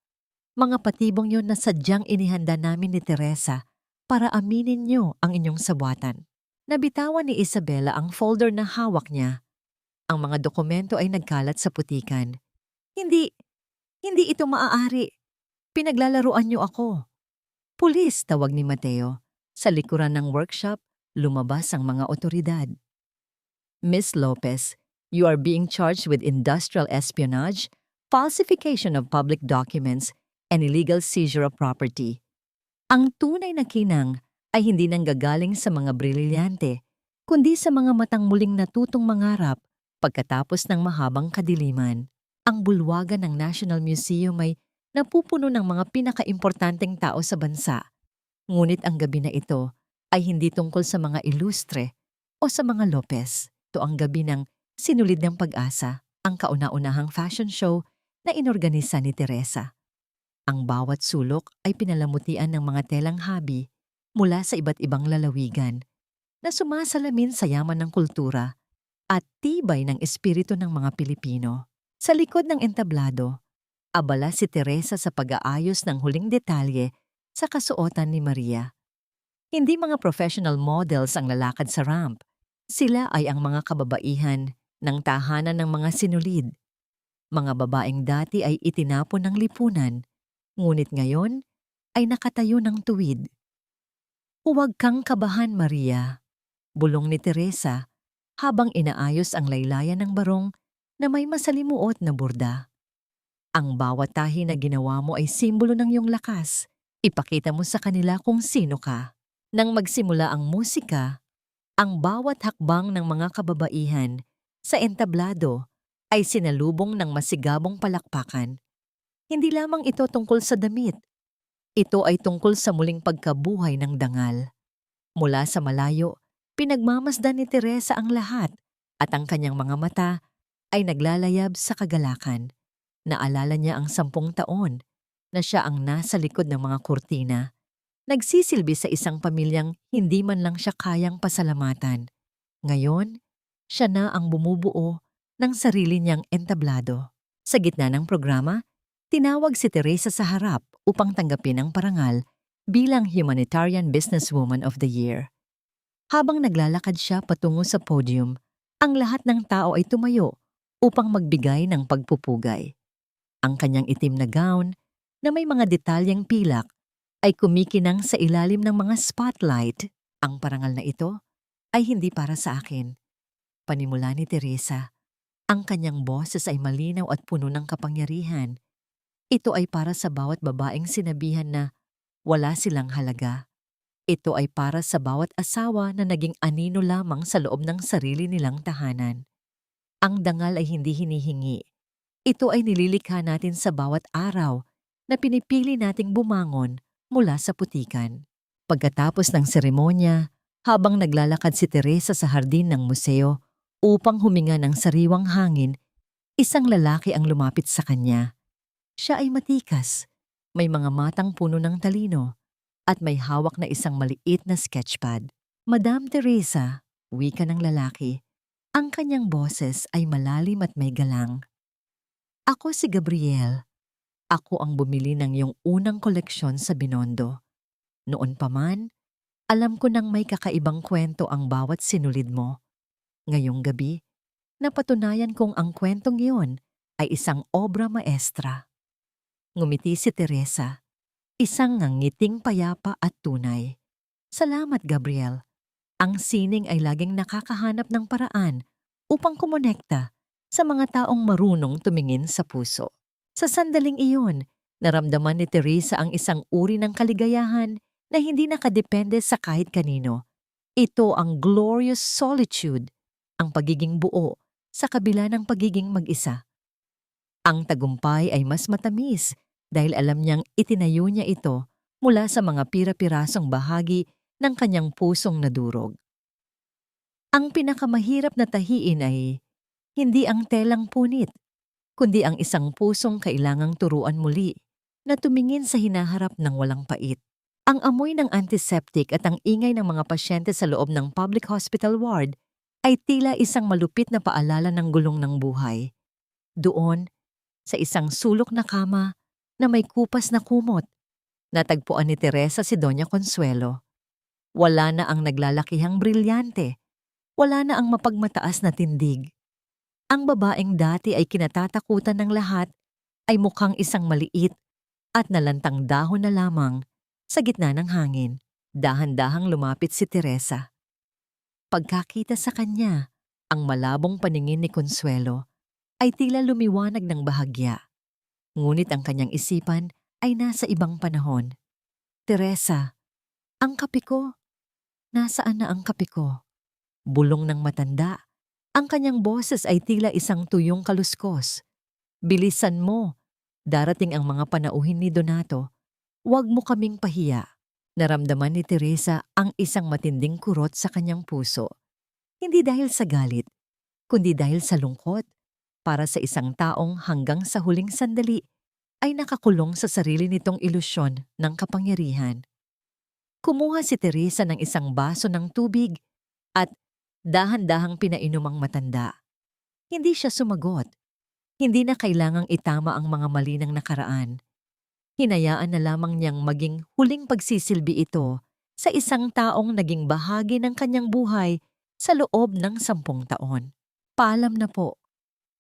mga patibong yon na sadyang inihanda namin ni Teresa para aminin niyo ang inyong sabwatan." Nabitawan ni Isabela ang folder na hawak niya. Ang mga dokumento ay nagkalat sa putikan. Hindi ito maaari. Pinaglalaruan niyo ako." "Pulis," tawag ni Mateo. Sa likuran ng workshop, lumabas ang mga otoridad. "Miss Lopez, you are being charged with industrial espionage, falsification of public documents, and illegal seizure of property." Ang tunay na kinang ay hindi nanggagaling sa mga brilyante, kundi sa mga matang muling natutong mangarap pagkatapos ng mahabang kadiliman. Ang bulwagan ng National Museum ay napupuno ng mga pinakaimportanteng tao sa bansa. Ngunit ang gabi na ito ay hindi tungkol sa mga ilustre o sa mga Lopez. Ito ang gabi ng Sinulid ng Pag-asa, ang kauna-unahang fashion show na inorganisa ni Teresa. Ang bawat sulok ay pinalamutian ng mga telang habi mula sa iba't ibang lalawigan na sumasalamin sa yaman ng kultura at tibay ng espiritu ng mga Pilipino. Sa likod ng entablado, abala si Teresa sa pag-aayos ng huling detalye sa kasuotan ni Maria. Hindi mga professional models ang lalakad sa ramp. Sila ay ang mga kababaihan ng tahanan ng mga sinulid. Mga babaeng dati ay itinapon ng lipunan, ngunit ngayon ay nakatayo ng tuwid. Huwag kang kabahan, Maria, bulong ni Teresa habang inaayos ang laylayan ng barong na may masalimuot na burda. Ang bawat tahi na ginawa mo ay simbolo ng iyong lakas. Ipakita mo sa kanila kung sino ka. Nang magsimula ang musika, ang bawat hakbang ng mga kababaihan sa entablado ay sinalubong ng masigabong palakpakan. Hindi lamang ito tungkol sa damit. Ito ay tungkol sa muling pagkabuhay ng dangal. Mula sa malayo, pinagmamasdan ni Teresa ang lahat at ang kanyang mga mata ay naglalayab sa kagalakan. Naalala niya ang 10 taon na siya ang nasa likod ng mga kurtina. Nagsisilbi sa isang pamilyang hindi man lang siya kayang pasalamatan. Ngayon, siya na ang bumubuo ng sarili niyang entablado. Sa gitna ng programa, tinawag si Teresa sa harap upang tanggapin ang parangal bilang Humanitarian Businesswoman of the Year. Habang naglalakad siya patungo sa podium, ang lahat ng tao ay tumayo upang magbigay ng pagpupugay. Ang kanyang itim na gown na may mga detalyeng pilak ay kumikinang sa ilalim ng mga spotlight. Ang parangal na ito ay hindi para sa akin. Panimula ni Teresa, ang kanyang boses ay malinaw at puno ng kapangyarihan. Ito ay para sa bawat babaeng sinabihan na wala silang halaga. Ito ay para sa bawat asawa na naging anino lamang sa loob ng sarili nilang tahanan. Ang dangal ay hindi hinihingi. Ito ay nililikha natin sa bawat araw na pinipili nating bumangon mula sa putikan. Pagkatapos ng seremonya, habang naglalakad si Teresa sa hardin ng museo upang huminga ng sariwang hangin, isang lalaki ang lumapit sa kanya. Siya ay matikas, may mga matang puno ng talino, at may hawak na isang maliit na sketchpad. Madam Teresa, wika ng lalaki, ang kanyang boses ay malalim at may galang. Ako si Gabriel. Ako ang bumili ng iyong unang koleksyon sa Binondo. Noon pa man, alam ko nang may kakaibang kwento ang bawat sinulid mo. Ngayong gabi, napatunayan kong ang kwentong iyon ay isang obra maestra. Ngumiti si Teresa, isang ngangiting payapa at tunay. Salamat, Gabriel. Ang sining ay laging nakakahanap ng paraan upang kumonekta sa mga taong marunong tumingin sa puso. Sa sandaling iyon, naramdaman ni Teresa ang isang uri ng kaligayahan na hindi nakadepende sa kahit kanino. Ito ang glorious solitude, ang pagiging buo sa kabila ng pagiging mag-isa. Ang tagumpay ay mas matamis dahil alam niyang itinayo niya ito mula sa mga pira-pirasong bahagi ng kanyang pusong nadurog. Ang pinakamahirap na tahiin ay hindi ang telang punit, kundi ang isang pusong kailangang turuan muli na tumingin sa hinaharap ng walang pait. Ang amoy ng antiseptic at ang ingay ng mga pasyente sa loob ng public hospital ward ay tila isang malupit na paalala ng gulong ng buhay. Doon, sa isang sulok na kama na may kupas na kumot, natagpuan ni Teresa si Doña Consuelo. Wala na ang naglalakihang brilyante, wala na ang mapagmataas na tindig. Ang babaeng dati ay kinatatakutan ng lahat ay mukhang isang maliit at nalantang dahon na lamang sa gitna ng hangin. Dahan-dahang lumapit si Teresa. Pagkakita sa kanya, ang malabong paningin ni Consuelo ay tila lumiwanag ng bahagya. Ngunit ang kanyang isipan ay nasa ibang panahon. Teresa, ang kape ko. Nasaan na ang kape ko? Bulong ng matanda. Ang kanyang boses ay tila isang tuyong kaluskos. Bilisan mo. Darating ang mga panauhin ni Donato. Huwag mo kaming pahiya. Naramdaman ni Teresa ang isang matinding kurot sa kanyang puso. Hindi dahil sa galit, kundi dahil sa lungkot para sa isang taong hanggang sa huling sandali ay nakakulong sa sarili nitong ilusyon ng kapangyarihan. Kumuha si Teresa ng isang baso ng tubig at dahan-dahang pinainom ang matanda. Hindi siya sumagot. Hindi na kailangang itama ang mga mali ng nakaraan. Hinayaan na lamang niyang maging huling pagsisilbi ito sa isang taong naging bahagi ng kanyang buhay sa loob ng 10 taon. Paalam na po.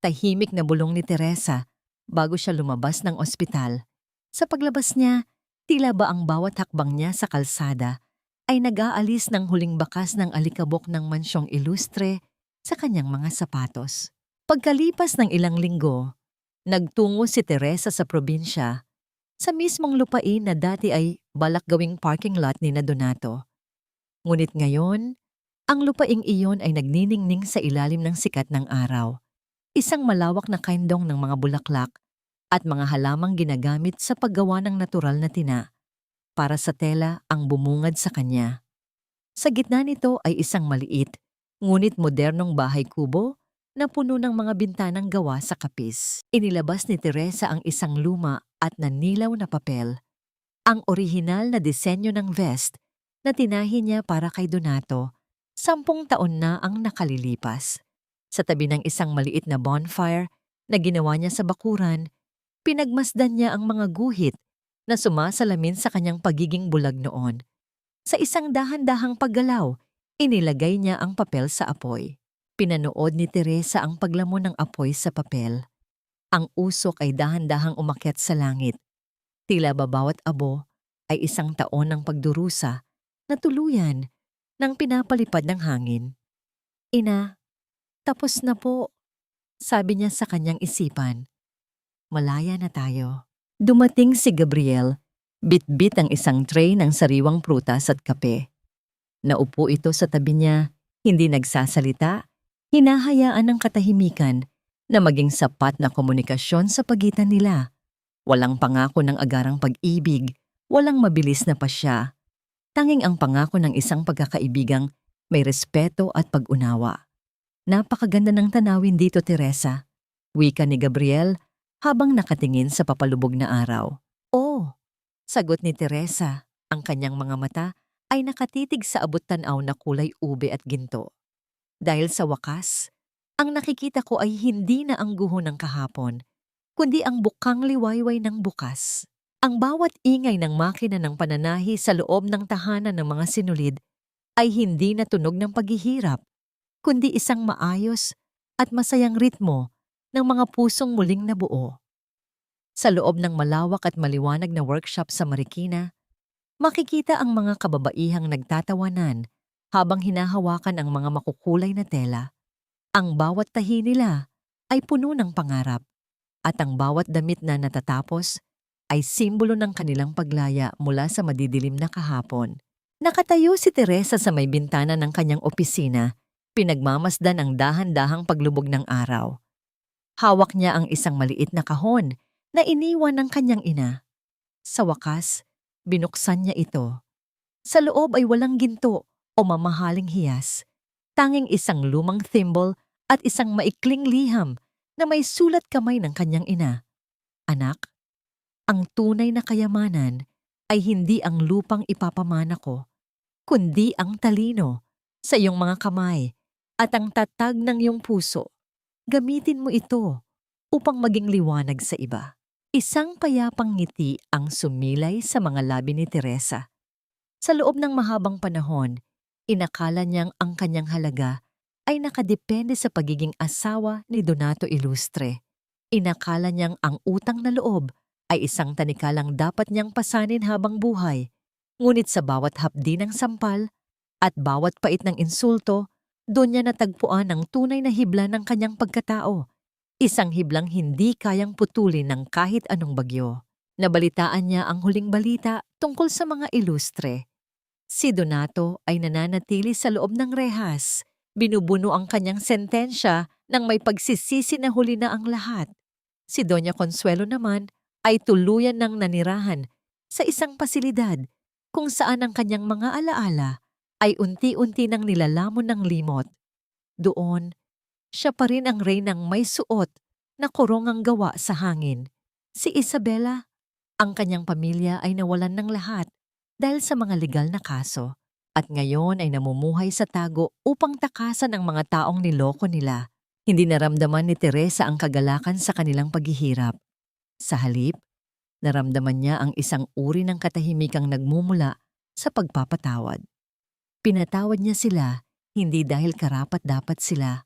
Tahimik na bulong ni Teresa bago siya lumabas ng ospital. Sa paglabas niya, tila ba ang bawat hakbang niya sa kalsada ay nag-aalis ng huling bakas ng alikabok ng mansyong ilustre sa kanyang mga sapatos. Pagkalipas ng ilang linggo, nagtungo si Teresa sa probinsya, sa mismong lupain na dati ay balak gawing parking lot ni na Donato. Ngunit ngayon, ang lupaing iyon ay nagniningning sa ilalim ng sikat ng araw. Isang malawak na kaindong ng mga bulaklak at mga halamang ginagamit sa paggawa ng natural na tina para sa tela ang bumungad sa kanya. Sa gitna nito ay isang maliit, ngunit modernong bahay kubo na puno ng mga bintanang gawa sa kapis. Inilabas ni Teresa ang isang luma at nanilaw na papel, ang orihinal na disenyo ng vest na tinahi niya para kay Donato 10 taon na ang nakalilipas. Sa tabi ng isang maliit na bonfire na ginawa niya sa bakuran, pinagmasdan niya ang mga guhit na sumasalamin sa kanyang pagiging bulag noon. Sa isang dahan-dahang paggalaw, inilagay niya ang papel sa apoy. Pinanood ni Teresa ang paglamon ng apoy sa papel. Ang usok ay dahan-dahang umakyat sa langit. Tila ba bawat abo ay isang taon ng pagdurusa na tuluyan nang pinapalipad ng hangin. Ina, tapos na po, sabi niya sa kanyang isipan. Malaya na tayo. Dumating si Gabriel, bit-bit ang isang tray ng sariwang prutas at kape. Naupo ito sa tabi niya, hindi nagsasalita, hinahayaan ng katahimikan na maging sapat na komunikasyon sa pagitan nila. Walang pangako ng agarang pag-ibig, walang mabilis na pasya. Tanging ang pangako ng isang pagkakaibigang may respeto at pag-unawa. Napakaganda ng tanawin dito, Teresa, wika ni Gabriel habang nakatingin sa papalubog na araw. Oh, sagot ni Teresa, ang kanyang mga mata ay nakatitig sa abot-tanaw na kulay ube at ginto. Dahil sa wakas, ang nakikita ko ay hindi na ang guho ng kahapon, kundi ang bukang liwayway ng bukas. Ang bawat ingay ng makina ng pananahi sa loob ng tahanan ng mga sinulid ay hindi na tunog ng paghihirap, kundi isang maayos at masayang ritmo ng mga pusong muling nabuo. Sa loob ng malawak at maliwanag na workshop sa Marikina, makikita ang mga kababaihang nagtatawanan habang hinahawakan ang mga makukulay na tela. Ang bawat tahi nila ay puno ng pangarap at ang bawat damit na natatapos ay simbolo ng kanilang paglaya mula sa madidilim na kahapon. Nakatayo si Teresa sa may bintana ng kanyang opisina, pinagmamasdan ang dahan-dahang paglubog ng araw. Hawak niya ang isang maliit na kahon na iniwan ng kanyang ina. Sa wakas, binuksan niya ito. Sa loob ay walang ginto o mamahaling hiyas, tanging isang lumang thimble at isang maikling liham na may sulat kamay ng kanyang ina. Anak, ang tunay na kayamanan ay hindi ang lupang ipapamana ko, kundi ang talino sa iyong mga kamay at ang tatag ng iyong puso. Gamitin mo ito upang maging liwanag sa iba. Isang payapang ngiti ang sumilay sa mga labi ni Teresa. Sa loob ng mahabang panahon, inakala niyang ang kanyang halaga ay nakadepende sa pagiging asawa ni Donato Ilustre. Inakala niyang ang utang na loob ay isang tanikalang dapat niyang pasanin habang buhay. Ngunit sa bawat hapdi ng sampal at bawat pait ng insulto, doon niya natagpuan ang tunay na hibla ng kanyang pagkatao. Isang hiblang hindi kayang putulin ng kahit anong bagyo. Nabalitaan niya ang huling balita tungkol sa mga ilustre. Si Donato ay nananatili sa loob ng rehas. Binubuno ang kanyang sentensya nang may pagsisisi na huli na ang lahat. Si Doña Consuelo naman ay tuluyan ng nanirahan sa isang pasilidad kung saan ang kanyang mga alaala ay unti-unti nang nilalamon ng limot. Doon, siya pa rin ang reynang may suot na korongang gawa sa hangin. Si Isabela, ang kanyang pamilya ay nawalan ng lahat dahil sa mga legal na kaso at ngayon ay namumuhay sa tago upang takasan ang mga taong niloko nila. Hindi naramdaman ni Teresa ang kagalakan sa kanilang paghihirap. Sa halip, naramdaman niya ang isang uri ng katahimikang nagmumula sa pagpapatawad. Pinatawad niya sila hindi dahil karapat-dapat sila,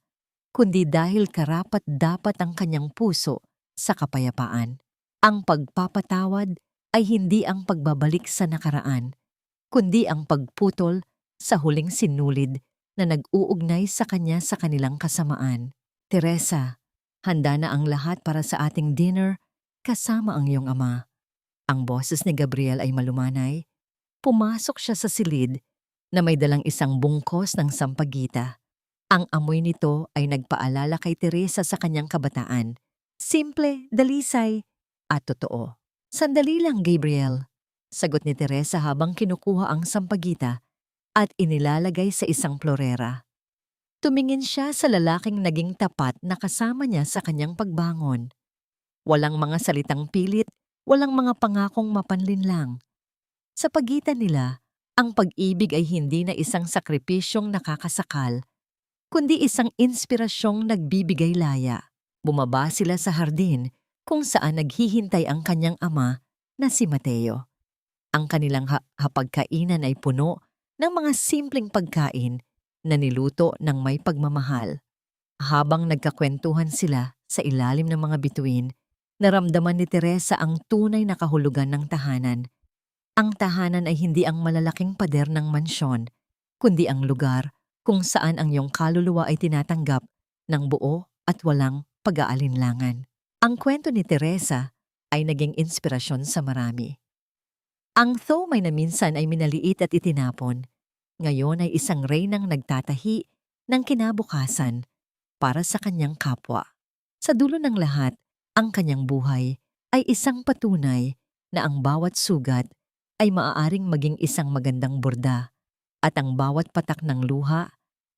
kundi dahil karapat-dapat ang kanyang puso sa kapayapaan. Ang pagpapatawad ay hindi ang pagbabalik sa nakaraan, kundi ang pagputol sa huling sinulid na nag-uugnay sa kanya sa kanilang kasamaan. Teresa, handa na ang lahat para sa ating dinner kasama ang iyong ama. Ang boses ni Gabriel ay malumanay. Pumasok siya sa silid na may dalang isang bungkos ng sampagita. Ang amoy nito ay nagpaalala kay Teresa sa kanyang kabataan. Simple, dalisay, at totoo. Sandali lang, Gabriel, sagot ni Teresa habang kinukuha ang sampagita at inilalagay sa isang florera. Tumingin siya sa lalaking naging tapat na kasama niya sa kanyang pagbangon. Walang mga salitang pilit, walang mga pangakong mapanlinlang. Sa pagitan nila, ang pag-ibig ay hindi na isang sakripisyong nakakasakal, kundi isang inspirasyong nagbibigay laya. Bumaba sila sa hardin kung saan naghihintay ang kanyang ama na si Mateo. Ang kanilang hapagkainan ay puno ng mga simpleng pagkain na niluto ng may pagmamahal. Habang nagkakwentuhan sila sa ilalim ng mga bituin, naramdaman ni Teresa ang tunay na kahulugan ng tahanan. Ang tahanan ay hindi ang malalaking pader ng mansyon, kundi ang lugar kung saan ang iyong kaluluwa ay tinatanggap ng buo at walang pag-aalinlangan. Ang kwento ni Teresa ay naging inspirasyon sa marami. Ang thomay na minsan ay minaliit at itinapon, ngayon ay isang reynang nagtatahi ng kinabukasan para sa kanyang kapwa. Sa dulo ng lahat, ang kanyang buhay ay isang patunay na ang bawat sugat ay maaaring maging isang magandang borda at ang bawat patak ng luha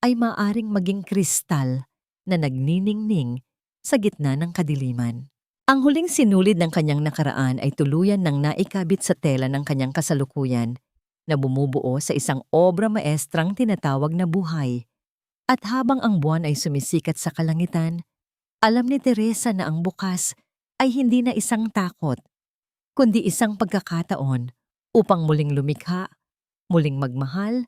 ay maaaring maging kristal na nagniningning sa gitna ng kadiliman. Ang huling sinulid ng kanyang nakaraan ay tuluyan ng naikabit sa tela ng kanyang kasalukuyan na bumubuo sa isang obra maestrang tinatawag na buhay. At habang ang buwan ay sumisikat sa kalangitan, alam ni Teresa na ang bukas ay hindi na isang takot, kundi isang pagkakataon upang muling lumikha, muling magmahal,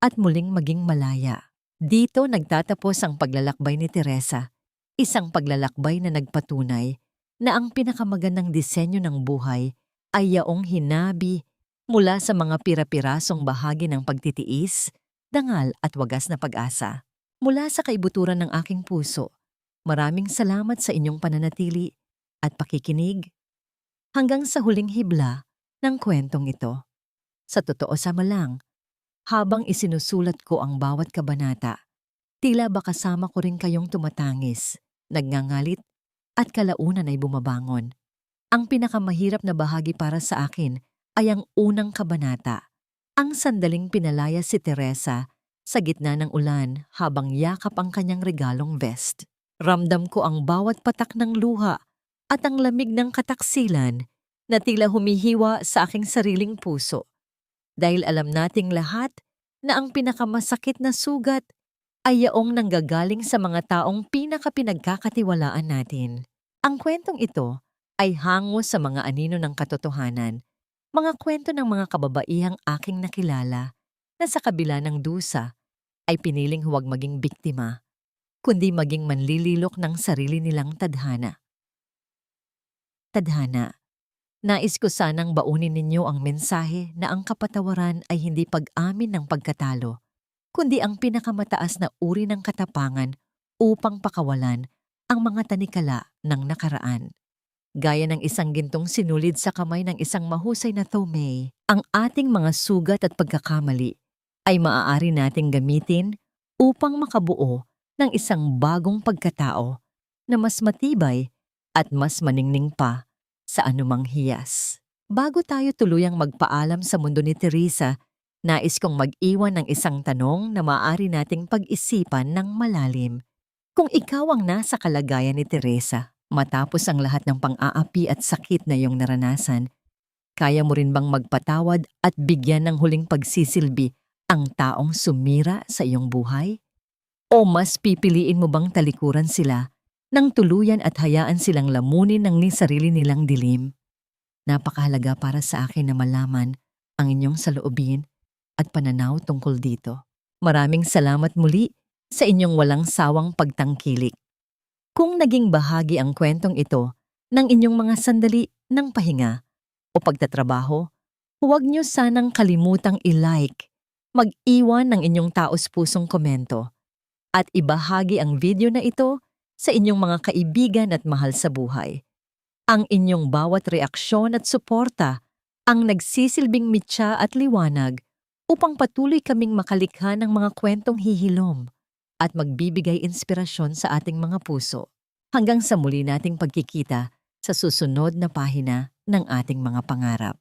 at muling maging malaya. Dito nagtatapos ang paglalakbay ni Teresa, isang paglalakbay na nagpatunay na ang pinakamagandang disenyo ng buhay ay yaong hinabi mula sa mga pira-pirasong bahagi ng pagtitiis, dangal at wagas na pag-asa. Mula sa kaibuturan ng aking puso, maraming salamat sa inyong pananatili at pakikinig hanggang sa huling hibla ng kwentong ito. Sa totoo sama lang, habang isinusulat ko ang bawat kabanata, tila ba kasama ko rin kayong tumatangis, nagngangalit, at kalaunan ay bumabangon. Ang pinakamahirap na bahagi para sa akin ay ang unang kabanata, ang sandaling pinalaya si Teresa sa gitna ng ulan habang yakap ang kanyang regalong vest. Ramdam ko ang bawat patak ng luha at ang lamig ng kataksilan na tila humihiwa sa aking sariling puso. Dahil alam nating lahat na ang pinakamasakit na sugat ay yaong nanggagaling sa mga taong pinakapinagkakatiwalaan natin. Ang kwentong ito ay hango sa mga anino ng katotohanan, mga kwento ng mga kababaihang aking nakilala na sa kabila ng dusa ay piniling huwag maging biktima, kundi maging manlililok ng sarili nilang tadhana. Tadhana. Nais ko sanang baunin ninyo ang mensahe na ang kapatawaran ay hindi pag-amin ng pagkatalo, kundi ang pinakamataas na uri ng katapangan upang pakawalan ang mga tanikala ng nakaraan. Gaya ng isang gintong sinulid sa kamay ng isang mahusay na thomay, ang ating mga sugat at pagkakamali ay maaari nating gamitin upang makabuo ng isang bagong pagkatao na mas matibay at mas maningning pa sa anumang hiyas. Bago tayo tuluyang magpaalam sa mundo ni Teresa, nais kong mag-iwan ng isang tanong na maaari nating pag-isipan ng malalim. Kung ikaw ang nasa kalagayan ni Teresa, matapos ang lahat ng pang-aapi at sakit na iyong naranasan, kaya mo rin bang magpatawad at bigyan ng huling pagsisilbi ang taong sumira sa iyong buhay? O mas pipiliin mo bang talikuran sila nang tuluyan at hayaan silang lamunin ng sarili nilang dilim? Napakahalaga para sa akin na malaman ang inyong saloobin at pananaw tungkol dito. Maraming salamat muli sa inyong walang sawang pagtangkilik. Kung naging bahagi ang kwentong ito ng inyong mga sandali ng pahinga o pagtatrabaho, huwag niyo sanang kalimutang i-like, mag-iwan ng inyong taos-pusong komento, at ibahagi ang video na ito sa inyong mga kaibigan at mahal sa buhay. Ang inyong bawat reaksyon at suporta ang nagsisilbing mitya at liwanag upang patuloy kaming makalikha ng mga kwentong hihilom at magbibigay inspirasyon sa ating mga puso. Hanggang sa muli nating pagkikita sa susunod na pahina ng ating mga pangarap.